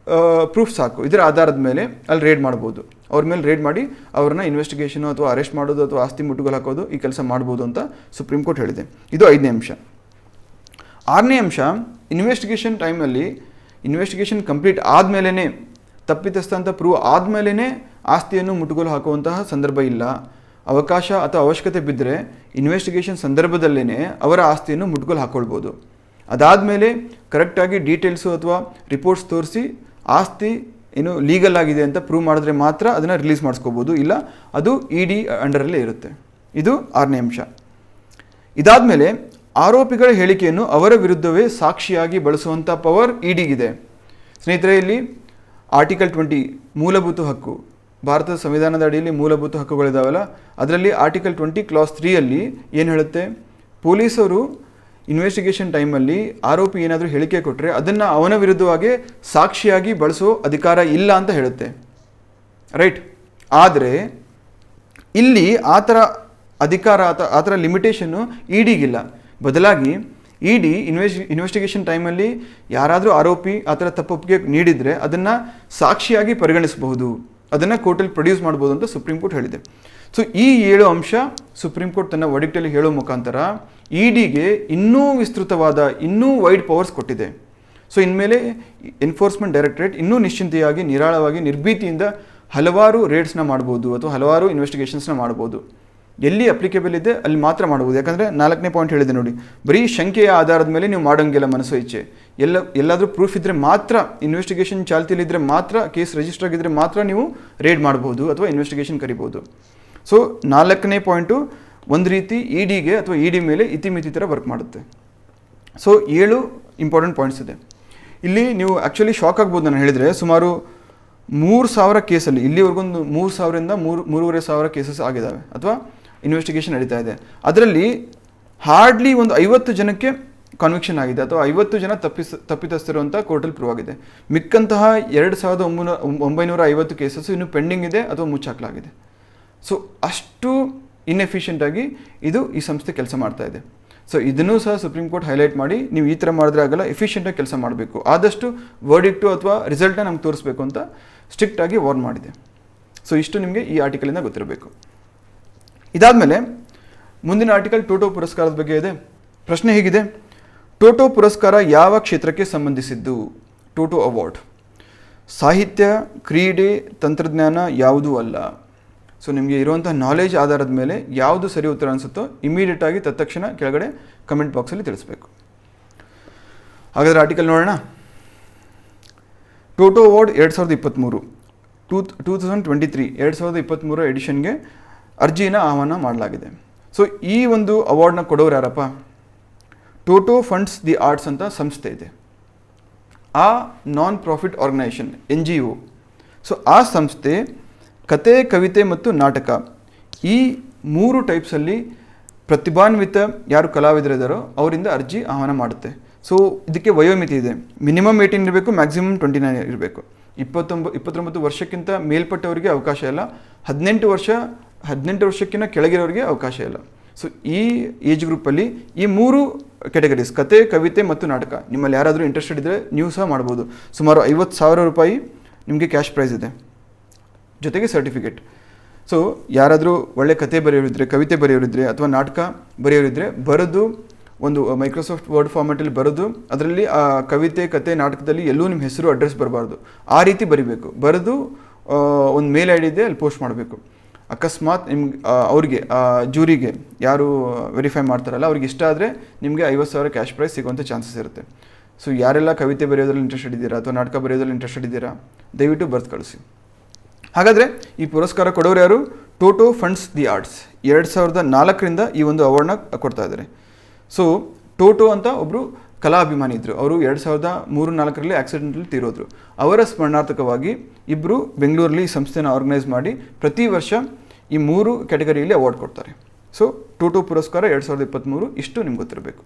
A: ಪ್ರೂಫ್ ಸಾಕು, ಇದರ ಆಧಾರದ ಮೇಲೆ ಅಲ್ಲಿ ರೇಡ್ ಮಾಡ್ಬೋದು. ಅವ್ರ ಮೇಲೆ ರೇಡ್ ಮಾಡಿ ಅವ್ರನ್ನ ಇನ್ವೆಸ್ಟಿಗೇಷನು ಅಥವಾ ಅರೆಸ್ಟ್ ಮಾಡೋದು ಅಥವಾ ಆಸ್ತಿ ಮುಟ್ಟುಗೋಲು ಹಾಕೋದು ಈ ಕೆಲಸ ಮಾಡ್ಬೋದು ಅಂತ ಸುಪ್ರೀಂ ಕೋರ್ಟ್ ಹೇಳಿದೆ. ಇದು 5ನೇ ಅಂಶ. 6ನೇ ಅಂಶ, ಇನ್ವೆಸ್ಟಿಗೇಷನ್ ಟೈಮಲ್ಲಿ ಇನ್ವೆಸ್ಟಿಗೇಷನ್ ಕಂಪ್ಲೀಟ್ ಆದಮೇಲೆ ತಪ್ಪಿತಸ್ಥ ಅಂತ ಪ್ರೂವ್ ಆದಮೇಲೆ ಆಸ್ತಿಯನ್ನು ಮುಟ್ಟುಗೋಲು ಹಾಕುವಂತಹ ಸಂದರ್ಭ ಇಲ್ಲ. ಅವಕಾಶ ಅಥವಾ ಅವಶ್ಯಕತೆ ಬಿದ್ದರೆ ಇನ್ವೆಸ್ಟಿಗೇಷನ್ ಸಂದರ್ಭದಲ್ಲೇ ಅವರ ಆಸ್ತಿಯನ್ನು ಮುಟ್ಟುಗೋಲು ಹಾಕ್ಕೊಳ್ಬೋದು. ಅದಾದಮೇಲೆ ಕರೆಕ್ಟಾಗಿ ಡೀಟೇಲ್ಸು ಅಥವಾ ರಿಪೋರ್ಟ್ಸ್ ತೋರಿಸಿ ಆಸ್ತಿ ಏನು ಲೀಗಲ್ ಆಗಿದೆ ಅಂತ ಪ್ರೂವ್ ಮಾಡಿದ್ರೆ ಮಾತ್ರ ಅದನ್ನು ರಿಲೀಸ್ ಮಾಡಿಸ್ಕೋಬೋದು, ಇಲ್ಲ ಅದು ED ಅಂಡರಲ್ಲೇ ಇರುತ್ತೆ. ಇದು 6ನೇ ಅಂಶ. ಇದಾದಮೇಲೆ ಆರೋಪಿಗಳ ಹೇಳಿಕೆಯನ್ನು ಅವರ ವಿರುದ್ಧವೇ ಸಾಕ್ಷಿಯಾಗಿ ಬಳಸುವಂಥ ಪವರ್ EDಗಿದೆ. ಸ್ನೇಹಿತರೆ, ಇಲ್ಲಿ ಆರ್ಟಿಕಲ್ 20 ಮೂಲಭೂತ ಹಕ್ಕು, ಭಾರತದ ಸಂವಿಧಾನದ ಅಡಿಯಲ್ಲಿ ಮೂಲಭೂತ ಹಕ್ಕುಗಳಿದಾವಲ್ಲ, ಅದರಲ್ಲಿ ಆರ್ಟಿಕಲ್ 20 ಕ್ಲಾಸ್ 3ಯಲ್ಲಿ ಏನು ಹೇಳುತ್ತೆ, ಪೊಲೀಸರು ಇನ್ವೆಸ್ಟಿಗೇಷನ್ ಟೈಮಲ್ಲಿ ಆರೋಪಿ ಏನಾದರೂ ಹೇಳಿಕೆ ಕೊಟ್ಟರೆ ಅದನ್ನು ಅವನ ವಿರುದ್ಧವಾಗಿ ಸಾಕ್ಷಿಯಾಗಿ ಬಳಸೋ ಅಧಿಕಾರ ಇಲ್ಲ ಅಂತ ಹೇಳುತ್ತೆ, ರೈಟ್. ಆದರೆ ಇಲ್ಲಿ ಆ ಥರ ಅಧಿಕಾರ ಆ ಥರ ಲಿಮಿಟೇಷನ್ನು EDಗಿಲ್ಲ. ಬದಲಾಗಿ ED ಇನ್ವೆಸ್ಟಿಗೇಷನ್ ಟೈಮಲ್ಲಿ ಯಾರಾದರೂ ಆರೋಪಿ ಆ ಥರ ತಪ್ಪೊಪ್ಪಿಗೆ ನೀಡಿದರೆ ಅದನ್ನು ಸಾಕ್ಷಿಯಾಗಿ ಪರಿಗಣಿಸಬಹುದು, ಅದನ್ನು ಕೋರ್ಟಲ್ಲಿ ಪ್ರೊಡ್ಯೂಸ್ ಮಾಡ್ಬೋದು ಅಂತ ಸುಪ್ರೀಂ ಕೋರ್ಟ್ ಹೇಳಿದೆ. ಸೊ ಈ 7 ಅಂಶ ಸುಪ್ರೀಂ ಕೋರ್ಟ್ ತನ್ನ ವರ್ಡಿಕ್ಟಲ್ಲಿ ಹೇಳೋ ಮುಖಾಂತರ EDಗೆ ಇನ್ನೂ ವಿಸ್ತೃತವಾದ, ಇನ್ನೂ ವೈಡ್ ಪವರ್ಸ್ ಕೊಟ್ಟಿದೆ. ಸೊ ಇನ್ಮೇಲೆ ಎನ್ಫೋರ್ಸ್ಮೆಂಟ್ ಡೈರೆಕ್ಟರೇಟ್ ಇನ್ನೂ ನಿಶ್ಚಿಂತೆಯಾಗಿ, ನಿರಾಳವಾಗಿ, ನಿರ್ಭೀತಿಯಿಂದ ಹಲವಾರು ರೇಡ್ಸ್ನ ಮಾಡ್ಬೋದು ಅಥವಾ ಹಲವಾರು ಇನ್ವೆಸ್ಟಿಗೇಷನ್ಸ್ನ ಮಾಡ್ಬೋದು. ಎಲ್ಲಿ ಅಪ್ಲಿಕೇಬಲ್ ಇದೆ ಅಲ್ಲಿ ಮಾತ್ರ ಮಾಡ್ಬೋದು. ಯಾಕಂದರೆ 4ನೇ ಪಾಯಿಂಟ್ ಹೇಳಿದೆ ನೋಡಿ, ಬರೀ ಶಂಕೆಯ ಆಧಾರದ ಮೇಲೆ ನೀವು ಮಾಡೋಂಗಿಲ್ಲ ಮನಸ್ಸು ಇಚ್ಛೆ. ಎಲ್ಲಾದರೂ ಪ್ರೂಫ್ ಇದ್ದರೆ ಮಾತ್ರ, ಇನ್ವೆಸ್ಟಿಗೇಷನ್ ಚಾಲ್ತಿಯಲ್ಲಿದ್ದರೆ ಮಾತ್ರ, ಕೇಸ್ ರಿಜಿಸ್ಟರ್ ಆಗಿದ್ದರೆ ಮಾತ್ರ ನೀವು ರೇಡ್ ಮಾಡ್ಬೋದು ಅಥವಾ ಇನ್ವೆಸ್ಟಿಗೇಷನ್ ಕರಿಬೋದು. ಸೊ 4ನೇ ಪಾಯಿಂಟು ಒಂದು ರೀತಿ EDಗೆ ಅಥವಾ ED ಮೇಲೆ ಇತಿಮಿತಿ ಥರ ವರ್ಕ್ ಮಾಡುತ್ತೆ. ಸೊ 7 ಇಂಪಾರ್ಟೆಂಟ್ ಪಾಯಿಂಟ್ಸ್ ಇದೆ. ಇಲ್ಲಿ ನೀವು ಆ್ಯಕ್ಚುಲಿ ಶಾಕ್ ಆಗ್ಬೋದು ನಾನು ಹೇಳಿದರೆ, ಸುಮಾರು 3,000 ಕೇಸಲ್ಲಿ ಇಲ್ಲಿವರೆಗೊಂದು 3,000ರಿಂದ 3,500 ಕೇಸಸ್ ಆಗಿದ್ದಾವೆ ಅಥವಾ ಇನ್ವೆಸ್ಟಿಗೇಷನ್ ನಡೀತಾ ಇದೆ. ಅದರಲ್ಲಿ ಹಾರ್ಡ್ಲಿ ಒಂದು 50 ಜನಕ್ಕೆ ಕಾನ್ವಿಕ್ಷನ್ ಆಗಿದೆ ಅಥವಾ 50 ಜನ ತಪ್ಪಿತಸ್ಥರು ಅಂತ ಕೋರ್ಟಲ್ಲಿ ಪ್ರೂವ್ ಆಗಿದೆ. ಮಿಕ್ಕಂತಹ 2,950 ಕೇಸಸ್ ಇನ್ನೂ ಪೆಂಡಿಂಗ್ ಇದೆ ಅಥವಾ ಮುಚ್ಚಾಕಲಾಗಿದೆ. ಸೊ ಅಷ್ಟು ಇನ್ಎಫಿಷಿಯೆಂಟಾಗಿ ಈ ಸಂಸ್ಥೆ ಕೆಲಸ ಮಾಡ್ತಾ ಇದೆ. ಸೊ ಇದನ್ನೂ ಸಹ ಸುಪ್ರೀಂ ಕೋರ್ಟ್ ಹೈಲೈಟ್ ಮಾಡಿ, ನೀವು ಈ ಥರ ಮಾಡಿದ್ರೆ ಆಗಲ್ಲ, ಎಫಿಷಿಯೆಂಟಾಗಿ ಕೆಲಸ ಮಾಡಬೇಕು, ಆದಷ್ಟು ವರ್ಡಿಕ್ಟು ಅಥವಾ ರಿಸಲ್ಟ್ನ ನಮ್ಗೆ ತೋರಿಸ್ಬೇಕು ಅಂತ ಸ್ಟ್ರಿಕ್ಟಾಗಿ ವಾರ್ನ್ ಮಾಡಿದೆ. ಸೊ ಇಷ್ಟು ನಿಮಗೆ ಈ ಆರ್ಟಿಕಲಿಂದ ಗೊತ್ತಿರಬೇಕು. ಇದಾದಮೇಲೆ ಮುಂದಿನ ಆರ್ಟಿಕಲ್ ಟೋಟೋ ಪುರಸ್ಕಾರದ ಬಗ್ಗೆ ಇದೆ. ಪ್ರಶ್ನೆ ಹೀಗಿದೆ, ಟೋಟೋ ಪುರಸ್ಕಾರ ಯಾವ ಕ್ಷೇತ್ರಕ್ಕೆ ಸಂಬಂಧಿಸಿದ್ದು? ಟೋಟೋ ಅವಾರ್ಡ್ ಸಾಹಿತ್ಯ, ಕ್ರೀಡೆ, ತಂತ್ರಜ್ಞಾನ ಯಾವುದೂ ಅಲ್ಲ. ಸೊ ನಿಮಗೆ ಇರುವಂಥ ನಾಲೆಜ್ ಆಧಾರದ ಮೇಲೆ ಯಾವುದು ಸರಿ ಉತ್ತರ ಅನಿಸುತ್ತೋ ಇಮಿಡಿಯೇಟಾಗಿ ತತ್ಕ್ಷಣ ಕೆಳಗಡೆ ಕಮೆಂಟ್ ಬಾಕ್ಸಲ್ಲಿ ತಿಳಿಸ್ಬೇಕು. ಹಾಗಾದರೆ ಆರ್ಟಿಕಲ್ ನೋಡೋಣ. ಟೋಟೋ ಅವಾರ್ಡ್ 2023 2023 ಎಡಿಷನ್ಗೆ ಅರ್ಜಿನ ಆಹ್ವಾನ ಮಾಡಲಾಗಿದೆ. ಸೊ ಈ ಒಂದು ಅವಾರ್ಡ್ನ ಕೊಡೋರು ಯಾರಪ್ಪ? ಟೋಟೋ ಫಂಡ್ಸ್ ದಿ ಆರ್ಟ್ಸ್ ಅಂತ ಸಂಸ್ಥೆ ಇದೆ. ಆ non profit organisation, NGO. So ಆ ಸಂಸ್ಥೆ ಕತೆ, ಕವಿತೆ ಮತ್ತು ನಾಟಕ ಈ 3 ಟೈಪ್ಸಲ್ಲಿ ಪ್ರತಿಭಾನ್ವಿತ ಯಾರು ಕಲಾವಿದರಿದ್ದಾರೋ ಅವರಿಂದ ಅರ್ಜಿ ಆಹ್ವಾನ ಮಾಡುತ್ತೆ. ಸೊ ಇದಕ್ಕೆ ವಯೋಮಿತಿ ಇದೆ. ಮಿನಿಮಮ್ 18 ಇರಬೇಕು, ಮ್ಯಾಕ್ಸಿಮಮ್ 29 ಇರಬೇಕು. 29 ವರ್ಷಕ್ಕಿಂತ ಮೇಲ್ಪಟ್ಟವರಿಗೆ ಅವಕಾಶ ಇಲ್ಲ, 18 ವರ್ಷಕ್ಕಿಂತ ಕೆಳಗಿರೋರಿಗೆ ಅವಕಾಶ ಇಲ್ಲ. ಸೊ ಈ ಏಜ್ ಗ್ರೂಪಲ್ಲಿ ಈ 3 ಕ್ಯಾಟಗರೀಸ್, ಕತೆ, ಕವಿತೆ ಮತ್ತು ನಾಟಕ, ನಿಮ್ಮಲ್ಲಿ ಯಾರಾದರೂ ಇಂಟ್ರೆಸ್ಟೆಡ್ ಇದ್ದರೆ ನೀವು ಸಹ ಮಾಡ್ಬೋದು. ಸುಮಾರು 50,000 ರೂಪಾಯಿ ನಿಮಗೆ ಕ್ಯಾಶ್ ಪ್ರೈಸ್ ಇದೆ, ಜೊತೆಗೆ ಸರ್ಟಿಫಿಕೇಟ್. ಸೊ ಯಾರಾದರೂ ಒಳ್ಳೆ ಕತೆ ಬರೆಯೋರಿದ್ದರೆ, ಕವಿತೆ ಬರೆಯೋರಿದ್ದರೆ ಅಥವಾ ನಾಟಕ ಬರೆಯೋರಿದ್ದರೆ ಬರೆದು ಒಂದು ಮೈಕ್ರೋಸಾಫ್ಟ್ ವರ್ಡ್ ಫಾರ್ಮೆಟಲ್ಲಿ ಬರೆದು ಅದರಲ್ಲಿ ಆ ಕವಿತೆ, ಕತೆ, ನಾಟಕದಲ್ಲಿ ಎಲ್ಲೂ ನಿಮ್ಮ ಹೆಸರು, ಅಡ್ರೆಸ್ ಬರಬಾರ್ದು, ಆ ರೀತಿ ಬರಿಬೇಕು. ಬರೆದು ಒಂದು ಮೇಲ್ ID ಇದೆ, ಅಲ್ಲಿ ಪೋಸ್ಟ್ ಮಾಡಬೇಕು. ಅಕಸ್ಮಾತ್ ನಿಮ್ಗೆ ಅವ್ರಿಗೆ ಜೂರಿಗೆ ಯಾರು ವೆರಿಫೈ ಮಾಡ್ತಾರಲ್ಲ ಅವ್ರಿಗೆ ಇಷ್ಟ ಆದರೆ ನಿಮಗೆ 50,000 ಕ್ಯಾಶ್ ಪ್ರೈಸ್ ಸಿಗುವಂಥ ಚಾನ್ಸಸ್ ಇರುತ್ತೆ. ಸೊ ಯಾರೆಲ್ಲ ಕವಿತೆ ಬರೆಯೋದ್ರಲ್ಲಿ ಇಂಟ್ರೆಸ್ಟೆಡ್ ಇದ್ದೀರಾ ಅಥವಾ ನಾಟಕ ಬರೆಯೋದ್ರಲ್ಲಿ ಇಂಟ್ರೆಸ್ಟೆಡ್ ಇದ್ದೀರಾ, ದಯವಿಟ್ಟು ಬರ್ದು ಕಳಿಸಿ. ಹಾಗಾದರೆ ಈ ಪುರಸ್ಕಾರ ಕೊಡೋರು ಯಾರು? ಟೋಟೋ ಫಂಡ್ಸ್ ದಿ ಆರ್ಟ್ಸ್ 2004ರಿಂದ ಈ ಒಂದು ಅವಾರ್ಡ್ನ ಕೊಡ್ತಾ ಇದ್ದಾರೆ. ಸೊ ಟೋಟೋ ಅಂತ ಒಬ್ಬರು ಕಲಾ ಅಭಿಮಾನಿ ಇದ್ದರು. ಅವರು 2003-4ರಲ್ಲಿ ಆಕ್ಸಿಡೆಂಟಲ್ಲಿ ತೀರೋದ್ರು. ಅವರ ಸ್ಮರಣಾರ್ಥಕವಾಗಿ ಇಬ್ಬರು ಬೆಂಗಳೂರಲ್ಲಿ ಈ ಸಂಸ್ಥೆನ ಆರ್ಗನೈಸ್ ಮಾಡಿ ಪ್ರತಿ ವರ್ಷ ಈ 3 ಕ್ಯಾಟಗರಿಯಲ್ಲಿ ಅವಾರ್ಡ್ ಕೊಡ್ತಾರೆ. ಸೊ ಟೂಟು ಪುರಸ್ಕಾರ 2023 ಇಷ್ಟು ನಿಮ್ಗೆ ಗೊತ್ತಿರಬೇಕು.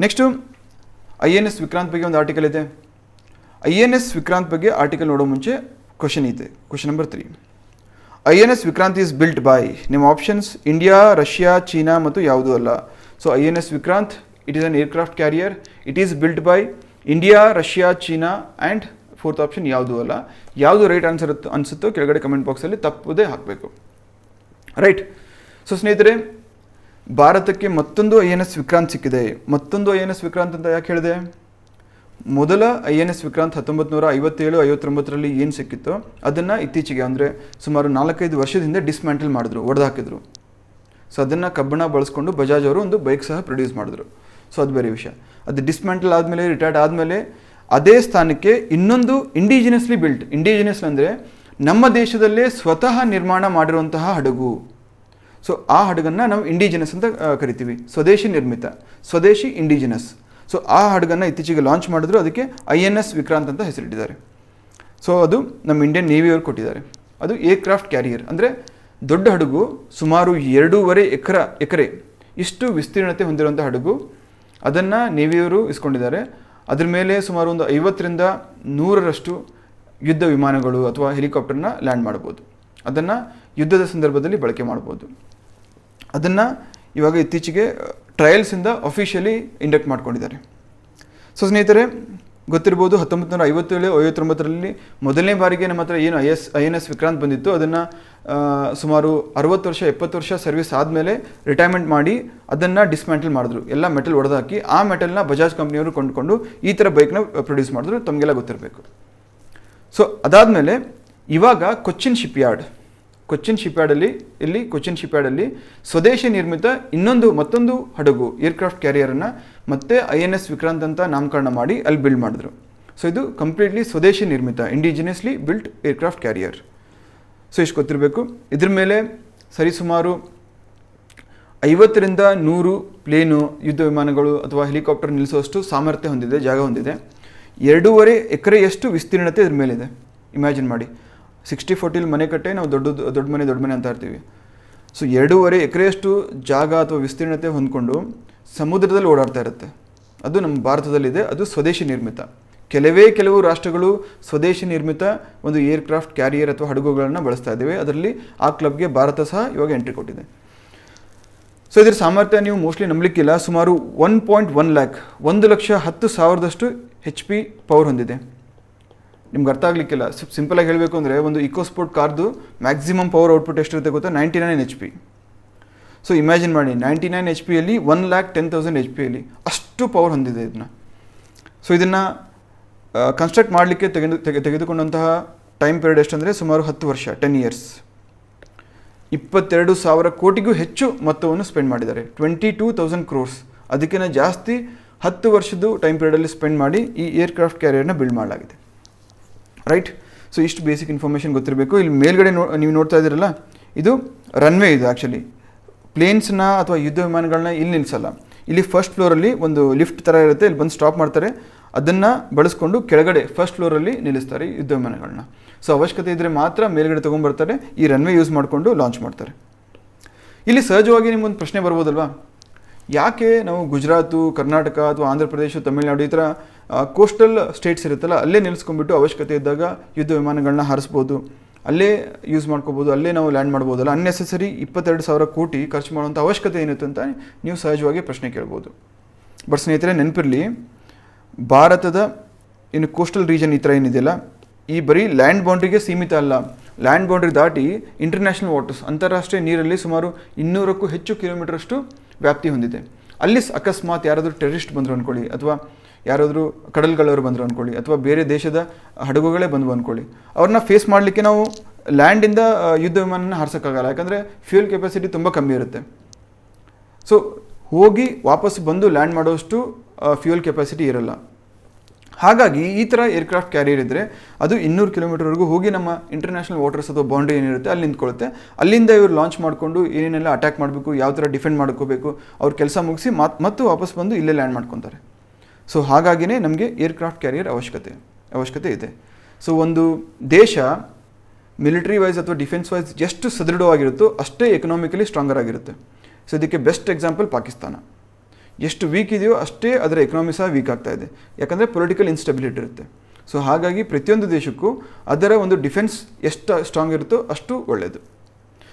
A: ನೆಕ್ಸ್ಟು INS ವಿಕ್ರಾಂತ್ ಬಗ್ಗೆ ಒಂದು ಆರ್ಟಿಕಲ್ ಇದೆ. INS ವಿಕ್ರಾಂತ್ ಬಗ್ಗೆ ಆರ್ಟಿಕಲ್ ನೋಡೋ ಮುಂಚೆ ಕ್ವಶನ್ ಇದೆ. Question number 3. INS Vikrant is built by, ನಿಮ್ಮ ಆಪ್ಷನ್ಸ್ ಇಂಡಿಯಾ, ರಷ್ಯಾ, ಚೀನಾ ಮತ್ತು ಯಾವುದೂ ಅಲ್ಲ. So INS Vikrant it is an aircraft carrier. It is built by India, Russia, China and fourth option ಯಾವುದೂ ಅಲ್ಲ. ಯಾವುದು ರೈಟ್ ಆನ್ಸರ್ ಅನಿಸುತ್ತೋ ಕೆಳಗಡೆ ಕಮೆಂಟ್ ಬಾಕ್ಸಲ್ಲಿ ತಪ್ಪದೇ ಹಾಕಬೇಕು. ರೈಟ್. ಸೊ ಸ್ನೇಹಿತರೆ, ಭಾರತಕ್ಕೆ ಮತ್ತೊಂದು INS ವಿಕ್ರಾಂತ್ ಸಿಕ್ಕಿದೆ. ಮತ್ತೊಂದು INS ವಿಕ್ರಾಂತ್ ಅಂತ ಯಾಕೆ ಹೇಳಿದೆ? ಮೊದಲ INS ವಿಕ್ರಾಂತ್ 1957-59ರಲ್ಲಿ ಏನು ಸಿಕ್ಕಿತ್ತೋ ಅದನ್ನು ಇತ್ತೀಚೆಗೆ ಅಂದರೆ ಸುಮಾರು 4-5 ವರ್ಷದಿಂದ ಡಿಸ್ಮ್ಯಾಂಟಲ್ ಮಾಡಿದ್ರು, ಒಡೆದಾಕಿದ್ರು. ಸೊ ಅದನ್ನು ಕಬ್ಬಣ ಬಳಸ್ಕೊಂಡು ಬಜಾಜ್ ಅವರು ಒಂದು ಬೈಕ್ ಸಹ ಪ್ರೊಡ್ಯೂಸ್ ಮಾಡಿದ್ರು. ಸೊ ಅದು ಬೇರೆ ವಿಷಯ. ಅದು ಡಿಸ್ಮ್ಯಾಂಟಲ್ ಆದಮೇಲೆ, ರಿಟೈರ್ಡ್ ಆದಮೇಲೆ ಅದೇ ಸ್ಥಾನಕ್ಕೆ ಇನ್ನೊಂದು ಇಂಡಿಜಿನಸ್ಲಿ ಬಿಲ್ಟ್, ಇಂಡಿಜಿನಸ್ ಅಂದರೆ ನಮ್ಮ ದೇಶದಲ್ಲೇ ಸ್ವತಃ ನಿರ್ಮಾಣ ಮಾಡಿರುವಂತಹ ಹಡಗು. ಸೊ ಆ ಹಡಗನ್ನು ನಾವು ಇಂಡಿಜಿನಸ್ ಅಂತ ಕರಿತೀವಿ, ಸ್ವದೇಶಿ ನಿರ್ಮಿತ, ಸ್ವದೇಶಿ ಇಂಡಿಜಿನಸ್. ಸೊ ಆ ಹಡಗನ್ನು ಇತ್ತೀಚೆಗೆ ಲಾಂಚ್ ಮಾಡಿದ್ರು, ಅದಕ್ಕೆ INS ವಿಕ್ರಾಂತ್ ಅಂತ ಹೆಸರಿಟ್ಟಿದ್ದಾರೆ. ಸೊ ಅದು ನಮ್ಮ ಇಂಡಿಯನ್ ನೇವಿಯವರು ಕೊಟ್ಟಿದ್ದಾರೆ. ಅದು ಏರ್ಕ್ರಾಫ್ಟ್ ಕ್ಯಾರಿಯರ್ ಅಂದರೆ ದೊಡ್ಡ ಹಡಗು, ಸುಮಾರು 2.5 ಎಕರೆ ಇಷ್ಟು ವಿಸ್ತೀರ್ಣತೆ ಹೊಂದಿರುವಂಥ ಹಡಗು. ಅದನ್ನು ನೇವಿಯವರು ಇಸ್ಕೊಂಡಿದ್ದಾರೆ. ಅದ್ರ ಮೇಲೆ ಸುಮಾರು ಒಂದು 50-100ರಷ್ಟು ಯುದ್ಧ ವಿಮಾನಗಳು ಅಥವಾ ಹೆಲಿಕಾಪ್ಟರ್ನ ಲ್ಯಾಂಡ್ ಮಾಡ್ಬೋದು. ಅದನ್ನು ಯುದ್ಧದ ಸಂದರ್ಭದಲ್ಲಿ ಬಳಕೆ ಮಾಡ್ಬೋದು. ಅದನ್ನು ಇವಾಗ ಇತ್ತೀಚೆಗೆ ಟ್ರಯಲ್ಸಿಂದ ಅಫಿಷಿಯಲಿ ಇಂಡಕ್ಟ್ ಮಾಡ್ಕೊಂಡಿದ್ದಾರೆ. ಸೊ ಸ್ನೇಹಿತರೆ, ಗೊತ್ತಿರ್ಬೋದು 1957-59ರಲ್ಲಿ ಮೊದಲನೇ ಬಾರಿಗೆ ನಮ್ಮ ಹತ್ರ ಏನು INS ವಿಕ್ರಾಂತ್ ಬಂದಿತ್ತು ಅದನ್ನು ಸುಮಾರು 60 ವರ್ಷ 70 ವರ್ಷ ಸರ್ವಿಸ್ ಆದಮೇಲೆ ರಿಟೈರ್ಮೆಂಟ್ ಮಾಡಿ ಅದನ್ನು ಡಿಸ್ಮ್ಯಾಂಟಲ್ ಮಾಡಿದ್ರು. ಎಲ್ಲ ಮೆಟಲ್ ಹೊಡೆದಾಕಿ ಆ ಮೆಟಲ್ನ ಬಜಾಜ್ ಕಂಪ್ನಿಯವರು ಕೊಂಡುಕೊಂಡು ಈ ಥರ ಬೈಕ್ನ ಪ್ರೊಡ್ಯೂಸ್ ಮಾಡಿದ್ರು. ತಮಗೆಲ್ಲ ಗೊತ್ತಿರಬೇಕು. ಸೊ ಅದಾದಮೇಲೆ ಇವಾಗ ಕೊಚ್ಚಿನ್ ಶಿಪ್ಯಾರ್ಡಲ್ಲಿ ಸ್ವದೇಶಿ ನಿರ್ಮಿತ ಮತ್ತೊಂದು ಹಡಗು ಏರ್ಕ್ರಾಫ್ಟ್ ಕ್ಯಾರಿಯರನ್ನು ಮತ್ತೆ INS ವಿಕ್ರಾಂತ್ ಅಂತ ನಾಮಕರಣ ಮಾಡಿ ಅಲ್ಲಿ ಬಿಲ್ಡ್ ಮಾಡಿದ್ರು. ಸೊ ಇದು ಕಂಪ್ಲೀಟ್ಲಿ ಸ್ವದೇಶಿ ನಿರ್ಮಿತ, indigenously built aircraft carrier. So ಇಷ್ಟು ಗೊತ್ತಿರಬೇಕು. ಇದ್ರ ಮೇಲೆ ಸರಿಸುಮಾರು 50-100 ಪ್ಲೇನು, ಯುದ್ಧ ವಿಮಾನಗಳು ಅಥವಾ ಹೆಲಿಕಾಪ್ಟರ್ ನಿಲ್ಲಿಸುವಷ್ಟು ಸಾಮರ್ಥ್ಯ ಹೊಂದಿದೆ, ಜಾಗ ಹೊಂದಿದೆ. 2.5 ಎಕರೆಯಷ್ಟು ವಿಸ್ತೀರ್ಣತೆ ಇದ್ರ ಮೇಲಿದೆ. ಇಮ್ಯಾಜಿನ್ ಮಾಡಿ, 60-40 ಮನೆ ಕಟ್ಟೆ ನಾವು ದೊಡ್ಡ ಮನೆ ಅಂತ ಇರ್ತೀವಿ. ಸೊ 2.5 ಎಕರೆಯಷ್ಟು ಜಾಗ ಅಥವಾ ವಿಸ್ತೀರ್ಣತೆ ಹೊಂದ್ಕೊಂಡು ಸಮುದ್ರದಲ್ಲಿ ಓಡಾಡ್ತಾ ಇರುತ್ತೆ. ಅದು ನಮ್ಮ ಭಾರತದಲ್ಲಿದೆ. ಅದು ಸ್ವದೇಶಿ ನಿರ್ಮಿತ. ಕೆಲವು ರಾಷ್ಟ್ರಗಳು ಸ್ವದೇಶಿ ನಿರ್ಮಿತ ಒಂದು ಏರ್ಕ್ರಾಫ್ಟ್ ಕ್ಯಾರಿಯರ್ ಅಥವಾ ಹಡಗುಗಳನ್ನು ಬಳಸ್ತಾ ಇದ್ದೇವೆ. ಅದರಲ್ಲಿ ಆ ಕ್ಲಬ್ಗೆ ಭಾರತ ಸಹ ಇವಾಗ ಎಂಟ್ರಿ ಕೊಟ್ಟಿದೆ. ಸೊ ಇದರ ಸಾಮರ್ಥ್ಯ ನೀವು ಮೋಸ್ಟ್ಲಿ ನಂಬಲಿಕ್ಕಿಲ್ಲ. ಸುಮಾರು 1.1 ಲ್ಯಾಕ್, 1,10,000 HP ಪವರ್ ಹೊಂದಿದೆ. ನಿಮ್ಗೆ ಅರ್ಥ ಆಗಲಿಕ್ಕಿಲ್ಲ. ಸಿಂಪಲಾಗಿ ಹೇಳಬೇಕು ಅಂದರೆ ಒಂದು ಇಕೋಸ್ಪೋರ್ಟ್ ಕಾರ್ದು ಮ್ಯಾಕ್ಸಿಮಮ್ ಪವರ್ ಔಟ್ಪುಟ್ ಎಷ್ಟಿರುತ್ತೆ ಗೊತ್ತಾ? 99 HP. ಸೊ ಇಮ್ಯಾಜಿನ್ ಮಾಡಿ, 99 HPಯಲ್ಲಿ 1,10,000 HPಯಲ್ಲಿ ಅಷ್ಟು ಪವರ್ ಹೊಂದಿದೆ ಇದನ್ನ. ಸೊ ಇದನ್ನು ಕನ್ಸ್ಟ್ರಕ್ಟ್ ಮಾಡಲಿಕ್ಕೆ ತೆಗೆದುಕೊಂಡಂತಹ ಟೈಮ್ ಪೀರಿಯಡ್ ಎಷ್ಟಂದರೆ ಸುಮಾರು 10 ವರ್ಷ, 10 ಇಯರ್ಸ್. 22,000 ಕೋಟಿಗೂ ಹೆಚ್ಚು ಮೊತ್ತವನ್ನು ಸ್ಪೆಂಡ್ ಮಾಡಿದ್ದಾರೆ. 22,000 crores. ಅದಕ್ಕಿಂತ ಜಾಸ್ತಿ 10 ವರ್ಷದ ಟೈಮ್ ಪೀರಿಯಡಲ್ಲಿ ಸ್ಪೆಂಡ್ ಮಾಡಿ ಈ ಏರ್ಕ್ರಾಫ್ಟ್ ಕ್ಯಾರಿಯರ್ನ ಬಿಲ್ಡ್ ಮಾಡಲಾಗಿದೆ. ರೈಟ್. ಸೊ ಇಷ್ಟು ಬೇಸಿಕ್ ಇನ್ಫಾರ್ಮೇಷನ್ ಗೊತ್ತಿರಬೇಕು. ಇಲ್ಲಿ ಮೇಲ್ಗಡೆ ನೀವು ನೋಡ್ತಾ ಇದ್ದೀರಲ್ಲ, ಇದು ರನ್ವೇ. ಇದು ಆ್ಯಕ್ಚುಲಿ ಪ್ಲೇನ್ಸ್ನ ಅಥವಾ ಯುದ್ಧ ವಿಮಾನಗಳನ್ನ ಇಲ್ಲಿ ನಿಲ್ಲಿಸಲ್ಲ. ಇಲ್ಲಿ ಫಸ್ಟ್ ಫ್ಲೋರಲ್ಲಿ ಒಂದು ಲಿಫ್ಟ್ ಥರ ಇರುತ್ತೆ, ಇಲ್ಲಿ ಬಂದು ಸ್ಟಾಪ್ ಮಾಡ್ತಾರೆ. ಅದನ್ನು ಬಳಸ್ಕೊಂಡು ಕೆಳಗಡೆ ಫಸ್ಟ್ ಫ್ಲೋರಲ್ಲಿ ನಿಲ್ಲಿಸ್ತಾರೆ ಯುದ್ಧ ವಿಮಾನಗಳನ್ನ. ಸೊ ಅವಶ್ಯಕತೆ ಇದ್ದರೆ ಮಾತ್ರ ಮೇಲ್ಗಡೆ ತೊಗೊಂಡ್ಬರ್ತಾರೆ, ಈ ರನ್ವೇ ಯೂಸ್ ಮಾಡಿಕೊಂಡು ಲಾಂಚ್ ಮಾಡ್ತಾರೆ. ಇಲ್ಲಿ ಸಹಜವಾಗಿ ನಿಮ್ಗೊಂದು ಪ್ರಶ್ನೆ ಬರ್ಬೋದಲ್ವಾ, ಯಾಕೆ ನಾವು ಗುಜರಾತು, ಕರ್ನಾಟಕ ಅಥವಾ ಆಂಧ್ರ ಪ್ರದೇಶ, ತಮಿಳುನಾಡು ಈ ಥರ ಕೋಸ್ಟಲ್ ಸ್ಟೇಟ್ಸ್ ಇರುತ್ತಲ್ಲ, ಅಲ್ಲೇ ನಿಲ್ಲಿಸ್ಕೊಂಡ್ಬಿಟ್ಟು ಅವಶ್ಯಕತೆ ಇದ್ದಾಗ ಯುದ್ಧ ವಿಮಾನಗಳನ್ನ ಹಾರಿಸ್ಬೋದು, ಅಲ್ಲೇ ಯೂಸ್ ಮಾಡ್ಕೋಬೋದು, ಅಲ್ಲೇ ನಾವು ಲ್ಯಾಂಡ್ ಮಾಡ್ಬೋದಲ್ಲ, ಅನ್ನೆಸೆಸರಿ 22,000 ಕೋಟಿ ಖರ್ಚು ಮಾಡುವಂಥ ಅವಶ್ಯಕತೆ ಏನಿತ್ತು ಅಂತ ನೀವು ಸಹಜವಾಗಿ ಪ್ರಶ್ನೆ ಕೇಳ್ಬೋದು. ಬಟ್ ಸ್ನೇಹಿತರೆ ನೆನಪಿರಲಿ, ಭಾರತದ ಇನ್ನು ಕೋಸ್ಟಲ್ ರೀಜನ್ ಈ ಥರ ಏನಿದೆಯಲ್ಲ, ಈ ಬರೀ ಲ್ಯಾಂಡ್ ಬೌಂಡ್ರಿಗೆ ಸೀಮಿತ ಅಲ್ಲ. ಲ್ಯಾಂಡ್ ಬೌಂಡ್ರಿ ದಾಟಿ ಇಂಟರ್ನ್ಯಾಷನಲ್ ವಾಟರ್ಸ್, ಅಂತಾರಾಷ್ಟ್ರೀಯ ನೀರಲ್ಲಿ ಸುಮಾರು 200ಕ್ಕೂ ಹೆಚ್ಚು ಕಿಲೋಮೀಟರಷ್ಟು ವ್ಯಾಪ್ತಿ ಹೊಂದಿದೆ. ಅಲ್ಲಿ ಅಕಸ್ಮಾತ್ ಯಾರಾದರೂ ಟೆರರಿಸ್ಟ್ ಬಂದರು ಅಂದ್ಕೊಳ್ಳಿ, ಅಥವಾ ಯಾರಾದರೂ ಕಡಲ್ಗಳವರು ಬಂದರು ಅಂದ್ಕೊಳ್ಳಿ, ಅಥವಾ ಬೇರೆ ದೇಶದ ಹಡಗುಗಳೇ ಬಂದು ಅಂದ್ಕೊಳ್ಳಿ, ಅವ್ರನ್ನ ಫೇಸ್ ಮಾಡಲಿಕ್ಕೆ ನಾವು ಲ್ಯಾಂಡಿಂದ ಯುದ್ಧ ವಿಮಾನನ ಹಾರಿಸೋಕ್ಕಾಗಲ್ಲ. ಯಾಕಂದರೆ ಫ್ಯೂಯಲ್ ಕೆಪಾಸಿಟಿ ತುಂಬ ಕಮ್ಮಿ ಇರುತ್ತೆ. ಸೊ ಹೋಗಿ ವಾಪಸ್ ಬಂದು ಲ್ಯಾಂಡ್ ಮಾಡೋಷ್ಟು ಫ್ಯೂಯಲ್ ಕೆಪಾಸಿಟಿ ಇರಲ್ಲ. ಹಾಗಾಗಿ ಈ ಥರ ಏರ್ಕ್ರಾಫ್ಟ್ ಕ್ಯಾರಿಯರ್ ಇದ್ದರೆ ಅದು 200 ಕಿಲೋಮೀಟರ್ವರೆಗೂ ಹೋಗಿ ನಮ್ಮ ಇಂಟರ್ನ್ಯಾಷನಲ್ ವಾಟರ್ಸ್ ಅಥವಾ ಬೌಂಡ್ರಿ ಏನಿರುತ್ತೆ ಅಲ್ಲಿ ನಿಂತ್ಕೊಳ್ಳುತ್ತೆ. ಅಲ್ಲಿಂದ ಇವರು ಲಾಂಚ್ ಮಾಡಿಕೊಂಡು ಏನೇನೆಲ್ಲ ಅಟ್ಯಾಕ್ ಮಾಡಬೇಕು, ಯಾವ ಥರ ಡಿಫೆಂಡ್ ಮಾಡ್ಕೋಬೇಕು, ಅವ್ರ ಕೆಲಸ ಮುಗಿಸಿ ಮತ್ತು ವಾಪಸ್ ಬಂದು ಇಲ್ಲೇ ಲ್ಯಾಂಡ್ ಮಾಡ್ಕೊತಾರೆ. ಸೊ ಹಾಗಾಗಿನೇ ನಮಗೆ ಏರ್ಕ್ರಾಫ್ಟ್ ಕ್ಯಾರಿಯರ್ ಅವಶ್ಯಕತೆ ಇದೆ. ಸೊ ಒಂದು ದೇಶ ಮಿಲಿಟರಿ ವೈಸ್ ಅಥವಾ ಡಿಫೆನ್ಸ್ ವೈಸ್ ಎಷ್ಟು ಸದೃಢವಾಗಿರುತ್ತೋ ಅಷ್ಟೇ ಎಕನಾಮಿಕಲಿ ಸ್ಟ್ರಾಂಗರ್ ಆಗಿರುತ್ತೆ. ಸೊ ಇದಕ್ಕೆ ಬೆಸ್ಟ್ ಎಕ್ಸಾಂಪಲ್ ಪಾಕಿಸ್ತಾನ. ಎಷ್ಟು ವೀಕ್ ಇದೆಯೋ ಅಷ್ಟೇ ಅದರ ಎಕನಾಮಿ ಸಹ ವೀಕ್ ಆಗ್ತಾ ಇದೆ, ಯಾಕಂದರೆ ಪೊಲಿಟಿಕಲ್ ಇನ್ಸ್ಟೆಬಿಲಿಟಿ ಇರುತ್ತೆ. ಸೊ ಹಾಗಾಗಿ ಪ್ರತಿಯೊಂದು ದೇಶಕ್ಕೂ ಅದರ ಒಂದು ಡಿಫೆನ್ಸ್ ಎಷ್ಟು ಸ್ಟ್ರಾಂಗ್ ಇರುತ್ತೋ ಅಷ್ಟು ಒಳ್ಳೆಯದು.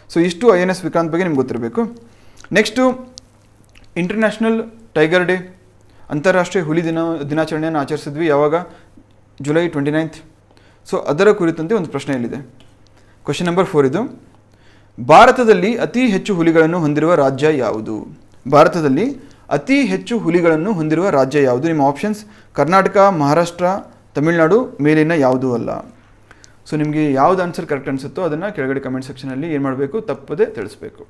A: ಸೊ ಇಷ್ಟು INS ವಿಕ್ರಾಂತ್ ಬಗ್ಗೆ ನಿಮ್ಗೆ ಗೊತ್ತಿರಬೇಕು. ನೆಕ್ಸ್ಟು ಇಂಟರ್ನ್ಯಾಷನಲ್ ಟೈಗರ್ ಡೇ, ಅಂತಾರಾಷ್ಟ್ರೀಯ ಹುಲಿ ದಿನಾಚರಣೆಯನ್ನು ಆಚರಿಸಿದ್ವಿ. ಯಾವಾಗ? ಜುಲೈ 29. ಸೊ ಅದರ ಕುರಿತಂತೆ ಒಂದು ಪ್ರಶ್ನೆ ಇಲ್ಲಿದೆ. ಕ್ವಶನ್ ನಂಬರ್ 4 ಇದು. ಭಾರತದಲ್ಲಿ ಅತಿ ಹೆಚ್ಚು ಹುಲಿಗಳನ್ನು ಹೊಂದಿರುವ ರಾಜ್ಯ ಯಾವುದು? ಭಾರತದಲ್ಲಿ ಅತಿ ಹೆಚ್ಚು ಹುಲಿಗಳನ್ನು ಹೊಂದಿರುವ ರಾಜ್ಯ ಯಾವುದು? ನಿಮ್ಮ ಆಪ್ಷನ್ಸ್ ಕರ್ನಾಟಕ, ಮಹಾರಾಷ್ಟ್ರ, ತಮಿಳುನಾಡು, ಮೇಲಿನ ಯಾವುದೂ ಅಲ್ಲ. ಸೊ ನಿಮಗೆ ಯಾವ್ದು ಆನ್ಸರ್ ಕರೆಕ್ಟ್ ಅನಿಸುತ್ತೋ ಅದನ್ನು ಕೆಳಗಡೆ ಕಮೆಂಟ್ ಸೆಕ್ಷನಲ್ಲಿ ಏನು ಮಾಡಬೇಕು, ತಪ್ಪದೆ ತಿಳಿಸ್ಬೇಕು.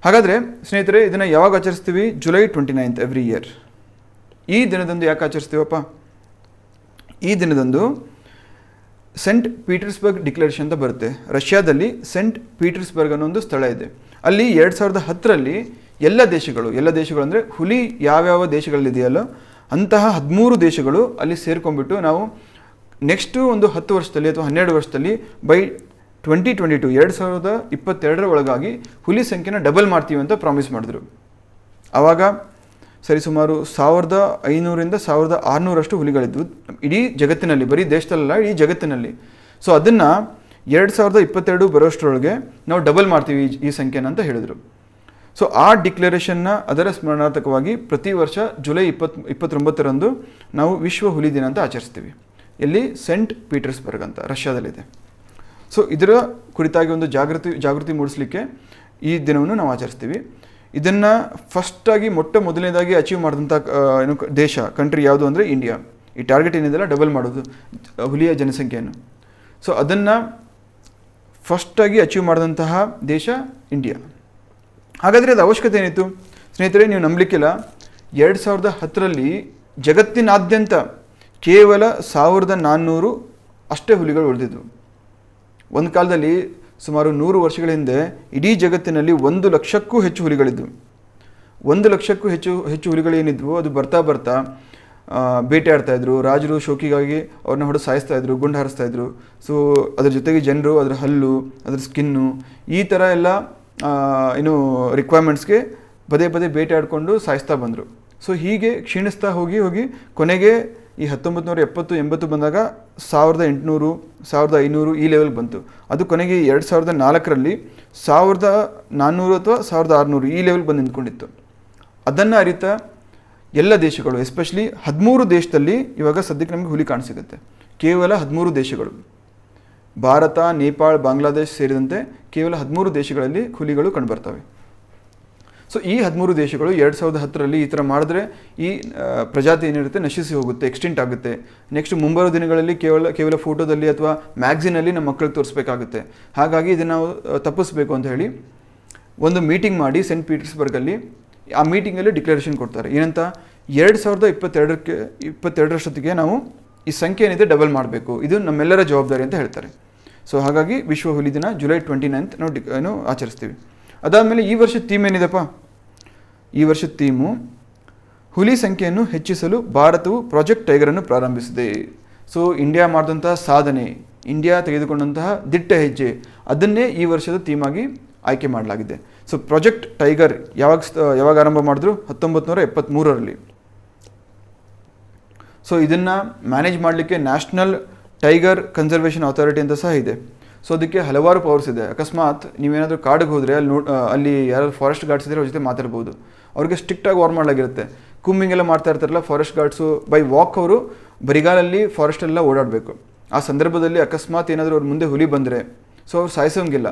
A: ಹಾಗಾದರೆ ಸ್ನೇಹಿತರೆ, ಇದನ್ನು ಯಾವಾಗ ಆಚರಿಸ್ತೀವಿ? July 29 every year. ಈ ದಿನದಂದು ಯಾಕೆ ಆಚರಿಸ್ತೀವಪ್ಪ? ಈ ದಿನದಂದು ಸೆಂಟ್ ಪೀಟರ್ಸ್ಬರ್ಗ್ ಡಿಕ್ಲರೇಷನ್ ಅಂತ ಬರುತ್ತೆ. ರಷ್ಯಾದಲ್ಲಿ ಸೆಂಟ್ ಪೀಟರ್ಸ್ಬರ್ಗ್ ಅನ್ನೋ ಒಂದು ಸ್ಥಳ ಇದೆ. ಅಲ್ಲಿ 2010ರಲ್ಲಿ ಎಲ್ಲ ದೇಶಗಳು ಅಂದರೆ ಹುಲಿ ಯಾವ್ಯಾವ ದೇಶಗಳಲ್ಲಿದೆಯಲ್ಲೋ ಅಂತಹ 13 ದೇಶಗಳು ಅಲ್ಲಿ ಸೇರ್ಕೊಂಡ್ಬಿಟ್ಟು ನಾವು ನೆಕ್ಸ್ಟು ಒಂದು 10 ವರ್ಷದಲ್ಲಿ ಅಥವಾ 12 ವರ್ಷದಲ್ಲಿ ಬೈ 2022 2022 ಒಳಗಾಗಿ ಹುಲಿ ಸಂಖ್ಯೆನ ಡಬಲ್ ಮಾಡ್ತೀವಿ ಅಂತ ಪ್ರಾಮಿಸ್ ಮಾಡಿದ್ರು. ಆವಾಗ ಸರಿಸುಮಾರು 1500ರಿಂದ 1600 ಹುಲಿಗಳಿದ್ವು ಇಡೀ ಜಗತ್ತಿನಲ್ಲಿ, ಬರೀ ದೇಶದಲ್ಲ ಇಡೀ ಜಗತ್ತಿನಲ್ಲಿ. ಸೊ ಅದನ್ನು 2022 ಬರೋಷ್ಟರೊಳಗೆ ನಾವು ಡಬಲ್ ಮಾಡ್ತೀವಿ ಈ ಸಂಖ್ಯೆನ ಅಂತ ಹೇಳಿದರು. ಸೊ ಆ ಡಿಕ್ಲರೇಷನ್ನ ಅದರ ಸ್ಮರಣಾರ್ಥಕವಾಗಿ ಪ್ರತಿ ವರ್ಷ ಜುಲೈ 29ರಂದು ನಾವು ವಿಶ್ವ ಹುಲಿ ದಿನ ಅಂತ ಆಚರಿಸ್ತೀವಿ. ಇಲ್ಲಿ ಸೆಂಟ್ ಪೀಟರ್ಸ್ಬರ್ಗ್ ಅಂತ ರಷ್ಯಾದಲ್ಲಿದೆ. ಸೊ ಇದರ ಕುರಿತಾಗಿ ಒಂದು ಜಾಗೃತಿ ಮೂಡಿಸಲಿಕ್ಕೆ ಈ ದಿನವನ್ನು ನಾವು ಆಚರಿಸ್ತೀವಿ. ಇದನ್ನು ಫಸ್ಟಾಗಿ ಮೊದಲನೇದಾಗಿ ಅಚೀವ್ ಮಾಡಿದಂಥ ಕಂಟ್ರಿ ಯಾವುದು ಅಂದರೆ ಇಂಡಿಯಾ. ಈ ಟಾರ್ಗೆಟ್ ಏನಿದೆಲ್ಲ ಡಬಲ್ ಮಾಡೋದು ಹುಲಿಯ ಜನಸಂಖ್ಯೆಯನ್ನು. ಸೊ ಅದನ್ನು ಫಸ್ಟಾಗಿ ಅಚೀವ್ ಮಾಡಿದಂತಹ ದೇಶ ಇಂಡಿಯಾ. ಹಾಗಾದರೆ ಅದು ಅವಶ್ಯಕತೆ ಏನಿತ್ತು ಸ್ನೇಹಿತರೆ? ನೀವು ನಂಬಲಿಕ್ಕಿಲ್ಲ, 2010ರಲ್ಲಿ ಜಗತ್ತಿನಾದ್ಯಂತ ಕೇವಲ 1400 ಅಷ್ಟೇ ಹುಲಿಗಳು ಉಳಿದಿದ್ವು. ಒಂದು ಕಾಲದಲ್ಲಿ ಸುಮಾರು 100 ವರ್ಷಗಳ ಹಿಂದೆ ಇಡೀ ಜಗತ್ತಿನಲ್ಲಿ 1 ಲಕ್ಷಕ್ಕೂ ಹೆಚ್ಚು ಹುಲಿಗಳಿದ್ವು. 1 ಲಕ್ಷಕ್ಕೂ ಹೆಚ್ಚು ಹುಲಿಗಳೇನಿದ್ವು ಅದು ಬರ್ತಾ ಬೇಟೆ ಆಡ್ತಾಯಿದ್ರು. ರಾಜರು ಶೋಕಿಗಾಗಿ ಅವ್ರನ್ನ ಹೊಡೆದು ಸಾಯಿಸ್ತಾಯಿದ್ರು, ಗುಂಡು ಹಾರಿಸ್ತಾಯಿದ್ರು. ಸೊ ಅದ್ರ ಜೊತೆಗೆ ಜನರು ಅದರ ಹಲ್ಲು, ಅದರ ಸ್ಕಿನ್ನು, ಈ ಥರ ಎಲ್ಲ ರಿಕ್ವೈರ್ಮೆಂಟ್ಸ್ಗೆ ಪದೇ ಬೇಟೆ ಆಡಿಕೊಂಡು ಸಾಯಿಸ್ತಾ ಬಂದರು. ಸೊ ಹೀಗೆ ಕ್ಷೀಣಿಸ್ತಾ ಹೋಗಿ ಕೊನೆಗೆ ಈ 1970-80 ಬಂದಾಗ 1800, 1500 ಈ ಲೆವೆಲ್ ಬಂತು. ಅದು ಕೊನೆಗೆ 2004ರಲ್ಲಿ 1400 ಅಥವಾ 1600 ಈ ಲೆವೆಲ್ ಬಂದು ನಿಂತ್ಕೊಂಡಿತ್ತು. ಅದನ್ನು ಅರಿತ ಎಲ್ಲ ದೇಶಗಳು, ಎಸ್ಪೆಷಲಿ 13 ದೇಶದಲ್ಲಿ ಇವಾಗ ಸದ್ಯಕ್ಕೆ ನಮಗೆ ಹುಲಿ ಕಾಣಸಿಗುತ್ತೆ. ಕೇವಲ 13 ದೇಶಗಳು, ಭಾರತ, ನೇಪಾಳ, ಬಾಂಗ್ಲಾದೇಶ್ ಸೇರಿದಂತೆ ಕೇವಲ 13 ದೇಶಗಳಲ್ಲಿ ಹುಲಿಗಳು ಕಂಡುಬರ್ತವೆ. ಸೊ ಈ 13 ದೇಶಗಳು 2010ರಲ್ಲಿ ಈ ಥರ ಮಾಡಿದ್ರೆ ಈ ಪ್ರಜಾತಿ ಏನಿರುತ್ತೆ ನಶಿಸಿ ಹೋಗುತ್ತೆ, ಎಕ್ಸ್ಟಿಂಟ್ ಆಗುತ್ತೆ. ನೆಕ್ಸ್ಟ್ ಮುಂಬರೋ ದಿನಗಳಲ್ಲಿ ಕೇವಲ ಫೋಟೋದಲ್ಲಿ ಅಥವಾ ಮ್ಯಾಗ್ಝಿನಲ್ಲಿ ನಮ್ಮ ಮಕ್ಕಳಿಗೆ ತೋರಿಸ್ಬೇಕಾಗುತ್ತೆ. ಹಾಗಾಗಿ ಇದನ್ನು ನಾವು ತಪ್ಪಿಸ್ಬೇಕು ಅಂತ ಹೇಳಿ ಒಂದು ಮೀಟಿಂಗ್ ಮಾಡಿ ಸೆಂಟ್ ಪೀಟರ್ಸ್ಬರ್ಗಲ್ಲಿ, ಆ ಮೀಟಿಂಗಲ್ಲಿ ಡಿಕ್ಲರೇಷನ್ ಕೊಡ್ತಾರೆ. ಏನಂತ? 2022 ನಾವು ಈ ಸಂಖ್ಯೆ ಏನಿದೆ ಡಬಲ್ ಮಾಡಬೇಕು, ಇದು ನಮ್ಮೆಲ್ಲರ ಜವಾಬ್ದಾರಿ ಅಂತ ಹೇಳ್ತಾರೆ. ಸೊ ಹಾಗಾಗಿ ವಿಶ್ವ ಹುಲಿ ದಿನ ಜುಲೈ 29 ನಾವು ಆಚರಿಸ್ತೀವಿ. ಅದಾದಮೇಲೆ ಈ ವರ್ಷದ ಥೀಮ್ ಏನಿದೆಪ್ಪ? ಈ ವರ್ಷದ ಥೀಮು ಹುಲಿ ಸಂಖ್ಯೆಯನ್ನು ಹೆಚ್ಚಿಸಲು ಭಾರತವು ಪ್ರಾಜೆಕ್ಟ್ ಟೈಗರನ್ನು ಪ್ರಾರಂಭಿಸಿದೆ. ಸೊ ಇಂಡಿಯಾ ಮಾಡಿದಂತಹ ಸಾಧನೆ, ಇಂಡಿಯಾ ತೆಗೆದುಕೊಂಡಂತಹ ದಿಟ್ಟ ಹೆಜ್ಜೆ, ಅದನ್ನೇ ಈ ವರ್ಷದ ಥೀಮಾಗಿ ಆಯ್ಕೆ ಮಾಡಲಾಗಿದೆ. ಸೊ ಪ್ರಾಜೆಕ್ಟ್ ಟೈಗರ್ ಯಾವಾಗ ಆರಂಭ ಮಾಡಿದ್ರು? 1973ರಲ್ಲಿ. ಸೊ ಇದನ್ನು ಮ್ಯಾನೇಜ್ ಮಾಡಲಿಕ್ಕೆ ನ್ಯಾಷನಲ್ ಟೈಗರ್ ಕನ್ಸರ್ವೇಷನ್ ಅಥಾರಿಟಿ ಅಂತ ಸಹ ಇದೆ. ಸೊ ಅದಕ್ಕೆ ಹಲವಾರು ಪವರ್ಸ್ ಇದೆ. ಅಕಸ್ಮಾತ್ ನೀವೇನಾದರೂ ಕಾಡಿಗೆ ಹೋದರೆ ಅಲ್ಲಿ ಯಾರಾದ್ರು ಫಾರೆಸ್ಟ್ ಗಾರ್ಡ್ಸ್ ಇದ್ದರೆ ಅವ್ರ ಜೊತೆ ಮಾತಾಡ್ಬೋದು. ಅವ್ರಿಗೆ ಸ್ಟ್ರಿಕ್ಟಾಗಿ ವಾರ್ನ್ ಮಾಡಲಾಗಿರುತ್ತೆ. ಕೂಂಬಿಂಗ್ ಎಲ್ಲ ಮಾಡ್ತಾ ಇರ್ತಾರಲ್ಲ ಫಾರೆಸ್ಟ್ ಗಾರ್ಡ್ಸು, ಬೈ ವಾಕ್ ಅವರು ಬರಿಗಾಲಲ್ಲಿ ಫಾರೆಸ್ಟೆಲ್ಲ ಓಡಾಡಬೇಕು. ಆ ಸಂದರ್ಭದಲ್ಲಿ ಅಕಸ್ಮಾತ್ ಏನಾದರೂ ಅವ್ರ ಮುಂದೆ ಹುಲಿ ಬಂದರೆ ಸೊ ಅವ್ರು ಸಾಯಿಸೋಂಗಿಲ್ಲ.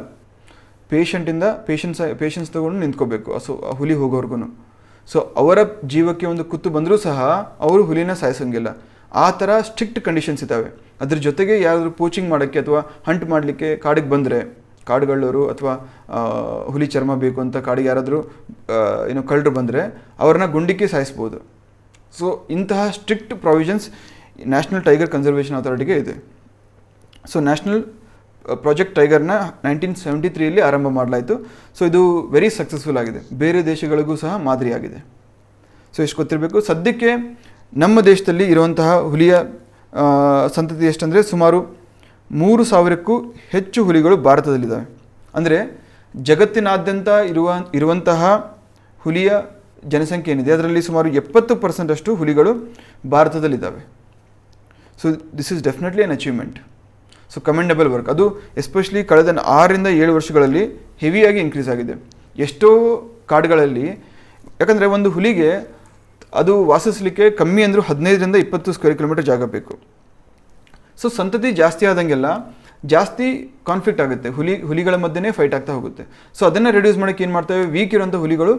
A: ಪೇಷನ್ಸ್ ತೊಗೊಂಡು ನಿಂತ್ಕೋಬೇಕು ಆ ಹುಲಿ ಹೋಗೋರ್ಗು. ಸೊ ಅವರ ಜೀವಕ್ಕೆ ಒಂದು ಕುತ್ತು ಬಂದರೂ ಸಹ ಅವರು ಹುಲಿನ ಸಾಯಿಸೋಂಗಿಲ್ಲ. ಆ ಥರ ಸ್ಟ್ರಿಕ್ಟ್ ಕಂಡೀಷನ್ಸ್ ಇದ್ದಾವೆ. ಅದ್ರ ಜೊತೆಗೆ ಯಾರಾದರೂ ಪೋಚಿಂಗ್ ಮಾಡೋಕ್ಕೆ ಅಥವಾ ಹಂಟ್ ಮಾಡಲಿಕ್ಕೆ ಕಾಡಿಗೆ ಬಂದರೆ, ಕಾಡುಗಳವರು ಅಥವಾ ಹುಲಿ ಚರ್ಮ ಬೇಕು ಅಂತ ಕಾಡಿಗೆ ಯಾರಾದರೂ ಕಳ್ಳರು ಬಂದರೆ ಅವ್ರನ್ನ ಗುಂಡಿಕ್ಕಿ ಸಾಯಿಸ್ಬೋದು. ಸೊ ಇಂತಹ strict provisions national tiger conservation ಅಥಾರಿಟಿಗೆ ಇದೆ. ಸೊ ನ್ಯಾಷನಲ್ ಪ್ರಾಜೆಕ್ಟ್ ಟೈಗರ್ನ 1973 ಆರಂಭ ಮಾಡಲಾಯಿತು. ಸೊ ಇದು ವೆರಿ ಸಕ್ಸಸ್ಫುಲ್ ಆಗಿದೆ, ಬೇರೆ ದೇಶಗಳಿಗೂ ಸಹ ಮಾದರಿಯಾಗಿದೆ. ಸೊ ಇಷ್ಟು ಗೊತ್ತಿರಬೇಕು. ಸದ್ಯಕ್ಕೆ ನಮ್ಮ ದೇಶದಲ್ಲಿ ಇರುವಂತಹ ಹುಲಿಯ ಸಂತತಿ ಎಷ್ಟಂದರೆ ಸುಮಾರು 3,000ಕ್ಕೂ ಹೆಚ್ಚು ಹುಲಿಗಳು ಭಾರತದಲ್ಲಿದ್ದಾವೆ. ಅಂದರೆ ಜಗತ್ತಿನಾದ್ಯಂತ ಇರುವಂತಹ ಹುಲಿಯ ಜನಸಂಖ್ಯೆ ಏನಿದೆ ಅದರಲ್ಲಿ ಸುಮಾರು 70% ಹುಲಿಗಳು ಭಾರತದಲ್ಲಿದ್ದಾವೆ. So this is definitely an achievement. So commendable work. ಅದು ಎಸ್ಪೆಷಲಿ ಕಳೆದ 6 ರಿಂದ 7 ವರ್ಷಗಳಲ್ಲಿ ಹೆವಿಯಾಗಿ ಇನ್ಕ್ರೀಸ್ ಆಗಿದೆ. ಎಷ್ಟೋ ಕಾಡುಗಳಲ್ಲಿ, ಯಾಕಂದರೆ ಒಂದು ಹುಲಿಗೆ ಅದು ವಾಸಿಸಲಿಕ್ಕೆ ಕಮ್ಮಿ ಅಂದರೂ 15 ರಿಂದ 20 ಸ್ಕ್ವೇರ್ ಕಿಲೋಮೀಟರ್ ಜಾಗ ಬೇಕು. ಸೊ ಸಂತತಿ ಜಾಸ್ತಿ ಆದಂಗೆಲ್ಲ ಜಾಸ್ತಿ ಕಾನ್ಫ್ಲಿಕ್ಟ್ ಆಗುತ್ತೆ, ಹುಲಿಗಳ ಮಧ್ಯೆ ಫೈಟ್ ಆಗ್ತಾ ಹೋಗುತ್ತೆ. ಸೊ ಅದನ್ನು ರೆಡ್ಯೂಸ್ ಮಾಡೋಕ್ಕೆ ಏನು ಮಾಡ್ತೇವೆ, ವೀಕ್ ಇರೋಂಥ ಹುಲಿಗಳು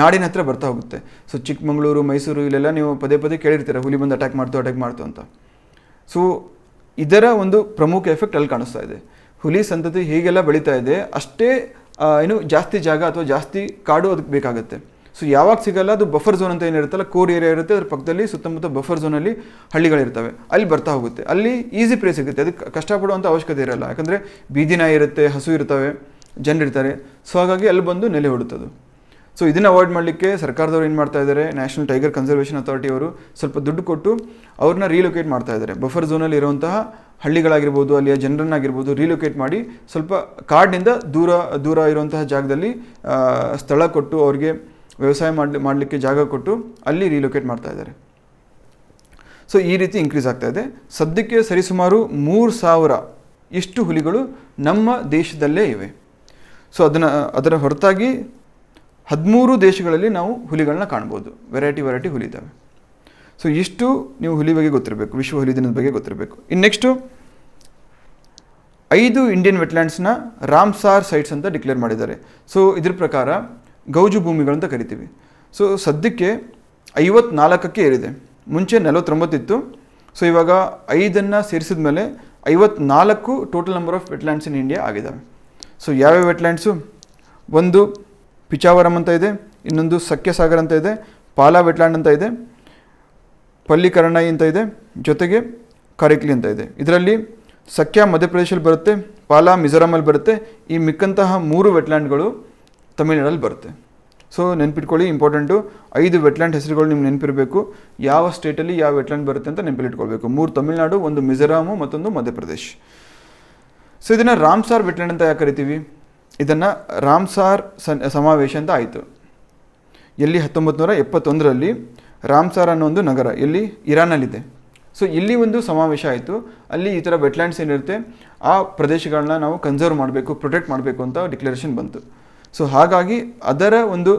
A: ನಾಡಿನ ಹತ್ರ ಬರ್ತಾ ಹೋಗುತ್ತೆ. ಸೊ ಚಿಕ್ಕಮಗಳೂರು, ಮೈಸೂರು ಇಲ್ಲೆಲ್ಲ ನೀವು ಪದೇ ಪದೇ ಕೇಳಿರ್ತೀರ, ಹುಲಿ ಬಂದು ಅಟ್ಯಾಕ್ ಮಾಡ್ತು ಅಂತ. ಸೊ ಇದರ ಒಂದು ಪ್ರಮುಖ ಎಫೆಕ್ಟ್ ಅಲ್ಲಿ ಕಾಣಿಸ್ತಾ ಇದೆ. ಹುಲಿ ಸಂತತಿ ಹೀಗೆಲ್ಲ ಬೆಳೀತಾ ಇದೆ, ಅಷ್ಟೇ ಜಾಸ್ತಿ ಜಾಗ ಅಥವಾ ಜಾಸ್ತಿ ಕಾಡು ಅದಕ್ಕೆ ಬೇಕಾಗುತ್ತೆ. ಸೊ ಯಾವಾಗ ಸಿಗಲ್ಲ, ಅದು ಬಫರ್ ಝೋನ್ ಅಂತ ಏನಿರುತ್ತಲ್ಲ, ಕೋರ್ ಏರಿಯಾ ಇರುತ್ತೆ, ಅದ್ರ ಪಕ್ಕದಲ್ಲಿ ಸುತ್ತಮುತ್ತ ಬಫರ್ ಝೋನಲ್ಲಿ ಹಳ್ಳಿಗಳಿರ್ತವೆ, ಅಲ್ಲಿ ಬರ್ತಾ ಹೋಗುತ್ತೆ. ಅಲ್ಲಿ ಈಸಿ ಪ್ರೇ ಸಿಗುತ್ತೆ, ಅದಕ್ಕೆ ಕಷ್ಟಪಡುವಂಥ ಅವಶ್ಯಕತೆ ಇರಲ್ಲ. ಯಾಕಂದರೆ ಬೀದಿ ನಾಯಿ ಇರುತ್ತೆ, ಹಸು ಇರ್ತವೆ, ಜನರಿರ್ತಾರೆ. ಸೊ ಹಾಗಾಗಿ ಅಲ್ಲಿ ಬಂದು ನೆಲೆ ಹೊಡುತ್ತದು. ಸೊ ಇದನ್ನು ಅವಾಯ್ಡ್ ಮಾಡಲಿಕ್ಕೆ ಸರ್ಕಾರದವ್ರು ಏನು ಮಾಡ್ತಾ ಇದ್ದಾರೆ, ನ್ಯಾಷನಲ್ ಟೈಗರ್ ಕನ್ಸರ್ವೇಷನ್ ಅಥಾರಿಟಿ ಅವರು ಸ್ವಲ್ಪ ದುಡ್ಡು ಕೊಟ್ಟು ಅವ್ರನ್ನ ರೀಲೊಕೇಟ್ ಮಾಡ್ತಾ ಇದ್ದಾರೆ. ಬಫರ್ ಝೋನಲ್ಲಿ ಇರುವಂತಹ ಹಳ್ಳಿಗಳಾಗಿರ್ಬೋದು, ಅಲ್ಲಿಯ ಜನರನ್ನಾಗಿರ್ಬೋದು ರೀಲೊಕೇಟ್ ಮಾಡಿ ಸ್ವಲ್ಪ ಕಾಡಿನಿಂದ ದೂರ ಇರುವಂತಹ ಜಾಗದಲ್ಲಿ ಸ್ಥಳ ಕೊಟ್ಟು, ಅವ್ರಿಗೆ ವ್ಯವಸಾಯ ಮಾಡಲಿಕ್ಕೆ ಜಾಗ ಕೊಟ್ಟು ಅಲ್ಲಿ ರೀಲೊಕೇಟ್ ಮಾಡ್ತಾ ಇದ್ದಾರೆ. ಸೊ ಈ ರೀತಿ ಇನ್ಕ್ರೀಸ್ ಆಗ್ತಾ ಇದೆ. ಸದ್ಯಕ್ಕೆ ಸರಿಸುಮಾರು 3,000 ಇಷ್ಟು ಹುಲಿಗಳು ನಮ್ಮ ದೇಶದಲ್ಲೇ ಇವೆ. ಸೊ ಅದರ ಹೊರತಾಗಿ 13 ದೇಶಗಳಲ್ಲಿ ನಾವು ಹುಲಿಗಳನ್ನ ಕಾಣ್ಬೋದು. ವೆರೈಟಿ ಹುಲಿ ಇದ್ದಾವೆ. ಸೊ ಇಷ್ಟು ನೀವು ಹುಲಿ ಬಗ್ಗೆ ಗೊತ್ತಿರಬೇಕು, ವಿಶ್ವ ಹುಲಿ ದಿನದ ಬಗ್ಗೆ ಗೊತ್ತಿರಬೇಕು. ಇನ್ನು ನೆಕ್ಸ್ಟು 5 ಇಂಡಿಯನ್ ವೆಟ್ಲ್ಯಾಂಡ್ಸ್ನ ರಾಮ್ಸಾರ್ ಸೈಟ್ಸ್ ಅಂತ ಡಿಕ್ಲೇರ್ ಮಾಡಿದ್ದಾರೆ. ಸೊ ಇದ್ರ ಪ್ರಕಾರ ಗೌಜು ಭೂಮಿಗಳಂತ ಕರಿತೀವಿ. ಸೊ ಸದ್ಯಕ್ಕೆ 54ಕ್ಕೆ ಏರಿದೆ. ಮುಂಚೆ 49 ಇತ್ತು. ಸೊ ಇವಾಗ 5 ಸೇರಿಸಿದ ಮೇಲೆ 54 total number of wetlands in India ಆಗಿದ್ದಾವೆ. ಸೊ ಯಾವ್ಯಾವ ವೆಟ್ಲ್ಯಾಂಡ್ಸು, ಒಂದು ಪಿಚಾವರಂ ಅಂತ ಇದೆ, ಇನ್ನೊಂದು ಸಖ್ಯಸಾಗರ್ ಅಂತ ಇದೆ, ಪಾಲಾ ವೆಟ್ಲ್ಯಾಂಡ್ ಅಂತ ಇದೆ, ಪಲ್ಲಿಕರನೈ ಅಂತ ಇದೆ, ಜೊತೆಗೆ ಕಾರಿಕ್ಲಿ ಅಂತ ಇದೆ. ಇದರಲ್ಲಿ ಸಖ್ಯ ಮಧ್ಯಪ್ರದೇಶಲ್ಲಿ ಬರುತ್ತೆ, ಪಾಲಾ ಮಿಜೋರಾಮಲ್ಲಿ ಬರುತ್ತೆ. ಈ ಮಿಕ್ಕಂತಹ 3 ವೆಟ್ಲ್ಯಾಂಡ್ಗಳು ತಮಿಳ್ನಾಡಲ್ಲಿ ಬರುತ್ತೆ. ಸೊ ನೆನ್ಪಿಟ್ಕೊಳ್ಳಿ, ಇಂಪಾರ್ಟೆಂಟು. 5 ವೆಟ್ಲ್ಯಾಂಡ್ ಹೆಸರುಗಳು ನಿಮ್ಗೆ ನೆನಪಿರಬೇಕು. ಯಾವ ಸ್ಟೇಟಲ್ಲಿ ಯಾವ ವೆಟ್ಲ್ಯಾಂಡ್ ಬರುತ್ತೆ ಅಂತ ನೆನಪಿಟ್ಕೊಳ್ಬೇಕು. 3 ತಮಿಳ್ನಾಡು, 1 ಮಿಜೋರಾಮು, ಮತ್ತೊಂದು ಮಧ್ಯಪ್ರದೇಶ್. ಸೊ ಇದನ್ನು ರಾಮ್ಸಾರ್ ವೆಟ್ಲ್ಯಾಂಡ್ ಅಂತ ಯಾಕೆ ಕರಿತೀವಿ? ಇದನ್ನು ರಾಮ್ಸಾರ್ ಸಮಾವೇಶ ಅಂತ ಆಯಿತು. ಎಲ್ಲಿ 1971ರಲ್ಲಿ ರಾಮ್ಸಾರ್ ಅನ್ನೋ ಒಂದು ನಗರ ಎಲ್ಲಿ ಇರಾನಲ್ಲಿದೆ. ಸೊ ಇಲ್ಲಿ ಒಂದು ಸಮಾವೇಶ ಆಯಿತು. ಅಲ್ಲಿ ಈ ಥರ ವೆಟ್ಲ್ಯಾಂಡ್ಸ್ ಏನಿರುತ್ತೆ ಆ ಪ್ರದೇಶಗಳನ್ನ ನಾವು ಕನ್ಸರ್ವ್ ಮಾಡಬೇಕು, ಪ್ರೊಟೆಕ್ಟ್ ಮಾಡಬೇಕು ಅಂತ ಡಿಕ್ಲರೇಷನ್ ಬಂತು. ಸೊ ಹಾಗಾಗಿ ಅದರ ಒಂದು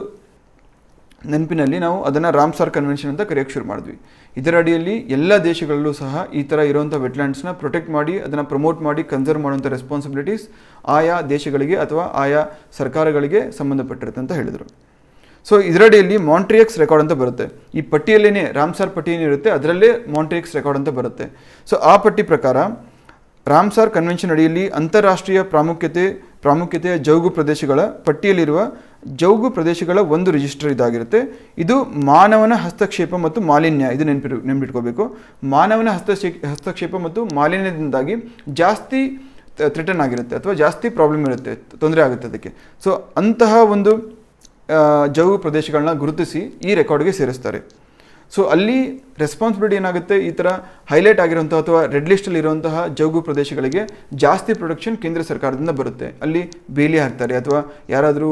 A: ನೆನಪಿನಲ್ಲಿ ನಾವು ಅದನ್ನು ರಾಮ್ಸಾರ್ ಕನ್ವೆನ್ಷನ್ ಅಂತ ಕರೆಯೋಕ್ಕೆ ಶುರು ಮಾಡಿದ್ವಿ. ಇದರ ಅಡಿಯಲ್ಲಿ ಎಲ್ಲ ದೇಶಗಳಲ್ಲೂ ಸಹ ಈ ಥರ ಇರುವಂಥ ವೆಟ್ಲ್ಯಾಂಡ್ಸ್ನ ಪ್ರೊಟೆಕ್ಟ್ ಮಾಡಿ, ಅದನ್ನು ಪ್ರಮೋಟ್ ಮಾಡಿ, ಕನ್ಸರ್ವ್ ಮಾಡುವಂಥ ರೆಸ್ಪಾನ್ಸಿಬಿಲಿಟೀಸ್ ಆಯಾ ದೇಶಗಳಿಗೆ ಅಥವಾ ಆಯಾ ಸರ್ಕಾರಗಳಿಗೆ ಸಂಬಂಧಪಟ್ಟಿರುತ್ತೆ ಅಂತ ಹೇಳಿದರು. ಸೊ ಇದರಡಿಯಲ್ಲಿ ಮಾಂಟ್ರಿಯಕ್ಸ್ ರೆಕಾರ್ಡ್ ಅಂತ ಬರುತ್ತೆ. ಈ ಪಟ್ಟಿಯಲ್ಲೇ ರಾಮ್ಸಾರ್ ಪಟ್ಟಿ ಏನಿರುತ್ತೆ ಅದರಲ್ಲೇ ಮಾಂಟ್ರಿಯಕ್ಸ್ ರೆಕಾರ್ಡ್ ಅಂತ ಬರುತ್ತೆ. ಸೊ ಆ ಪಟ್ಟಿ ಪ್ರಕಾರ ರಾಮ್ಸಾರ್ ಕನ್ವೆನ್ಷನ್ ಅಡಿಯಲ್ಲಿ ಅಂತಾರಾಷ್ಟ್ರೀಯ ಪ್ರಾಮುಖ್ಯತೆಯ ಜೌಗು ಪ್ರದೇಶಗಳ ಪಟ್ಟಿಯಲ್ಲಿರುವ ಜೌಗು ಪ್ರದೇಶಗಳ ಒಂದು ರಿಜಿಸ್ಟರ್ ಇದಾಗಿರುತ್ತೆ. ಇದು ಮಾನವನ ಹಸ್ತಕ್ಷೇಪ ಮತ್ತು ಮಾಲಿನ್ಯ, ಇದು ನೆನಪಿಟ್ಕೋಬೇಕು. ಮಾನವನ ಹಸ್ತಕ್ಷೇಪ ಮತ್ತು ಮಾಲಿನ್ಯದಿಂದಾಗಿ ಜಾಸ್ತಿ ಥ್ರೆಟನ್ ಆಗಿರುತ್ತೆ ಅಥವಾ ಜಾಸ್ತಿ ಪ್ರಾಬ್ಲಮ್ ಇರುತ್ತೆ, ತೊಂದರೆ ಆಗುತ್ತೆ ಅದಕ್ಕೆ. ಸೊ ಅಂತಹ ಒಂದು ಜೌಗು ಪ್ರದೇಶಗಳನ್ನ ಗುರುತಿಸಿ ಈ ರೆಕಾರ್ಡ್ಗೆ ಸೇರಿಸ್ತಾರೆ. ಸೊ ಅಲ್ಲಿ ರೆಸ್ಪಾನ್ಸಿಬಿಲಿಟಿ ಏನಾಗುತ್ತೆ, ಈ ಥರ ಹೈಲೈಟ್ ಆಗಿರುವಂಥ ಅಥವಾ ರೆಡ್ ಲಿಸ್ಟಲ್ಲಿ ಇರುವಂತಹ ಜೌಗು ಪ್ರದೇಶಗಳಿಗೆ ಜಾಸ್ತಿ ಪ್ರೊಟೆಕ್ಷನ್ ಕೇಂದ್ರ ಸರ್ಕಾರದಿಂದ ಬರುತ್ತೆ. ಅಲ್ಲಿ ಬೇಲಿ ಹಾಕ್ತಾರೆ ಅಥವಾ ಯಾರಾದರೂ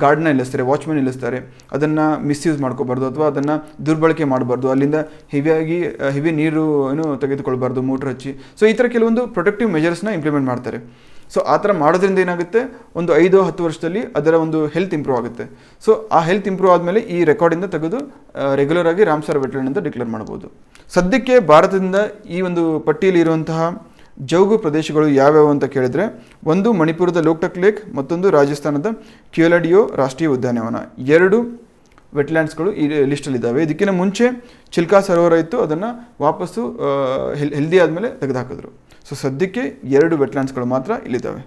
A: ಗಾರ್ಡ್ನ ನಿಲ್ಲಿಸ್ತಾರೆ, ವಾಚ್ಮನ್ ನಿಲ್ಲಿಸ್ತಾರೆ. ಅದನ್ನು ಮಿಸ್ಯೂಸ್ ಮಾಡ್ಕೋಬಾರ್ದು ಅಥವಾ ಅದನ್ನು ದುರ್ಬಳಕೆ ಮಾಡಬಾರ್ದು. ಅಲ್ಲಿಂದ ಹೆವಿ ನೀರು ತೆಗೆದುಕೊಳ್ಬಾರ್ದು ಮೋಟ್ರ್ ಹಚ್ಚಿ. ಸೊ ಈ ಥರ ಕೆಲವೊಂದು ಪ್ರೊಟೆಕ್ಟಿವ್ ಮೆಜರ್ಸ್ನ ಇಂಪ್ಲಿಮೆಂಟ್ ಮಾಡ್ತಾರೆ. ಸೊ ಆ ಥರ ಮಾಡೋದ್ರಿಂದ ಏನಾಗುತ್ತೆ, ಒಂದು 5-10 ವರ್ಷದಲ್ಲಿ ಅದರ ಒಂದು ಹೆಲ್ತ್ ಇಂಪ್ರೂವ್ ಆಗುತ್ತೆ. ಸೊ ಆ ಹೆಲ್ತ್ ಇಂಪ್ರೂವ್ ಆದಮೇಲೆ ಈ ರೆಕಾರ್ಡಿಂದ ತೆಗೆದು ರೆಗ್ಯುಲರ್ ಆಗಿ ರಾಮ್ಸಾರ್ ವೆಟ್ಲ್ಯಾಂಡ್ ಅಂತ ಡಿಕ್ಲೇರ್ ಮಾಡ್ಬೋದು. ಸದ್ಯಕ್ಕೆ ಭಾರತದಿಂದ ಈ ಒಂದು ಪಟ್ಟಿಯಲ್ಲಿ ಇರುವಂತಹ ಜೌಗು ಪ್ರದೇಶಗಳು ಯಾವ್ಯಾವು ಅಂತ ಕೇಳಿದ್ರೆ, ಒಂದು ಮಣಿಪುರದ ಲೋಕ್ಟಕ್ ಲೇಕ್, ಮತ್ತೊಂದು ರಾಜಸ್ಥಾನದ ಕ್ಯೋಲಡಿಯೋ ರಾಷ್ಟ್ರೀಯ ಉದ್ಯಾನವನ. 2 ವೆಟ್ಲ್ಯಾಂಡ್ಸ್ಗಳು ಈ ಲಿಸ್ಟಲ್ಲಿದ್ದಾವೆ. ಇದಕ್ಕಿಂತ ಮುಂಚೆ ಚಿಲ್ಕಾ ಸರೋವರ ಇತ್ತು, ಅದನ್ನು ವಾಪಸ್ಸು ಹೆಲ್ದಿ ಆದಮೇಲೆ ತೆಗೆದುಹಾಕಿದ್ರು. ಸೊ ಸದ್ಯಕ್ಕೆ 2 ವೆಟ್ಲ್ಯಾಂಡ್ಸ್ಗಳು ಮಾತ್ರ ಇಲ್ಲಿದ್ದಾವೆ.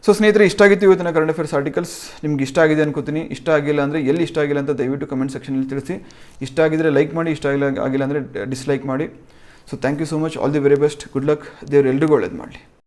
A: ಸೊ ಸ್ನೇಹಿತರೆ, ಇಷ್ಟ ಆಗಿತ್ತು ಇವತ್ತಿನ ಕರೆಂಟ್ ಅಫೇರ್ಸ್ ಆರ್ಟಿಕಲ್ಸ್. ನಿಮ್ಗೆ ಇಷ್ಟ ಆಗಿದೆ ಅನ್ಕೋತೀನಿ. ಇಷ್ಟ ಆಗಿಲ್ಲ ಅಂದರೆ ಎಲ್ಲಿ ಇಷ್ಟ ಆಗಿಲ್ಲ ಅಂತ ದಯವಿಟ್ಟು ಕಮೆಂಟ್ ಸೆಕ್ಷನಲ್ಲಿ ತಿಳಿಸಿ. ಇಷ್ಟ ಆಗಿದ್ರೆ ಲೈಕ್ ಮಾಡಿ, ಇಷ್ಟ ಆಗಿಲ್ಲ ಅಂದರೆ ಡಿಸ್ಲೈಕ್ ಮಾಡಿ. So thank you so much. All the very best. Good luck. ದೇವ್ರು ಎಲ್ರಿಗೂ ಒಳ್ಳೇದು ಮಾಡಲಿ.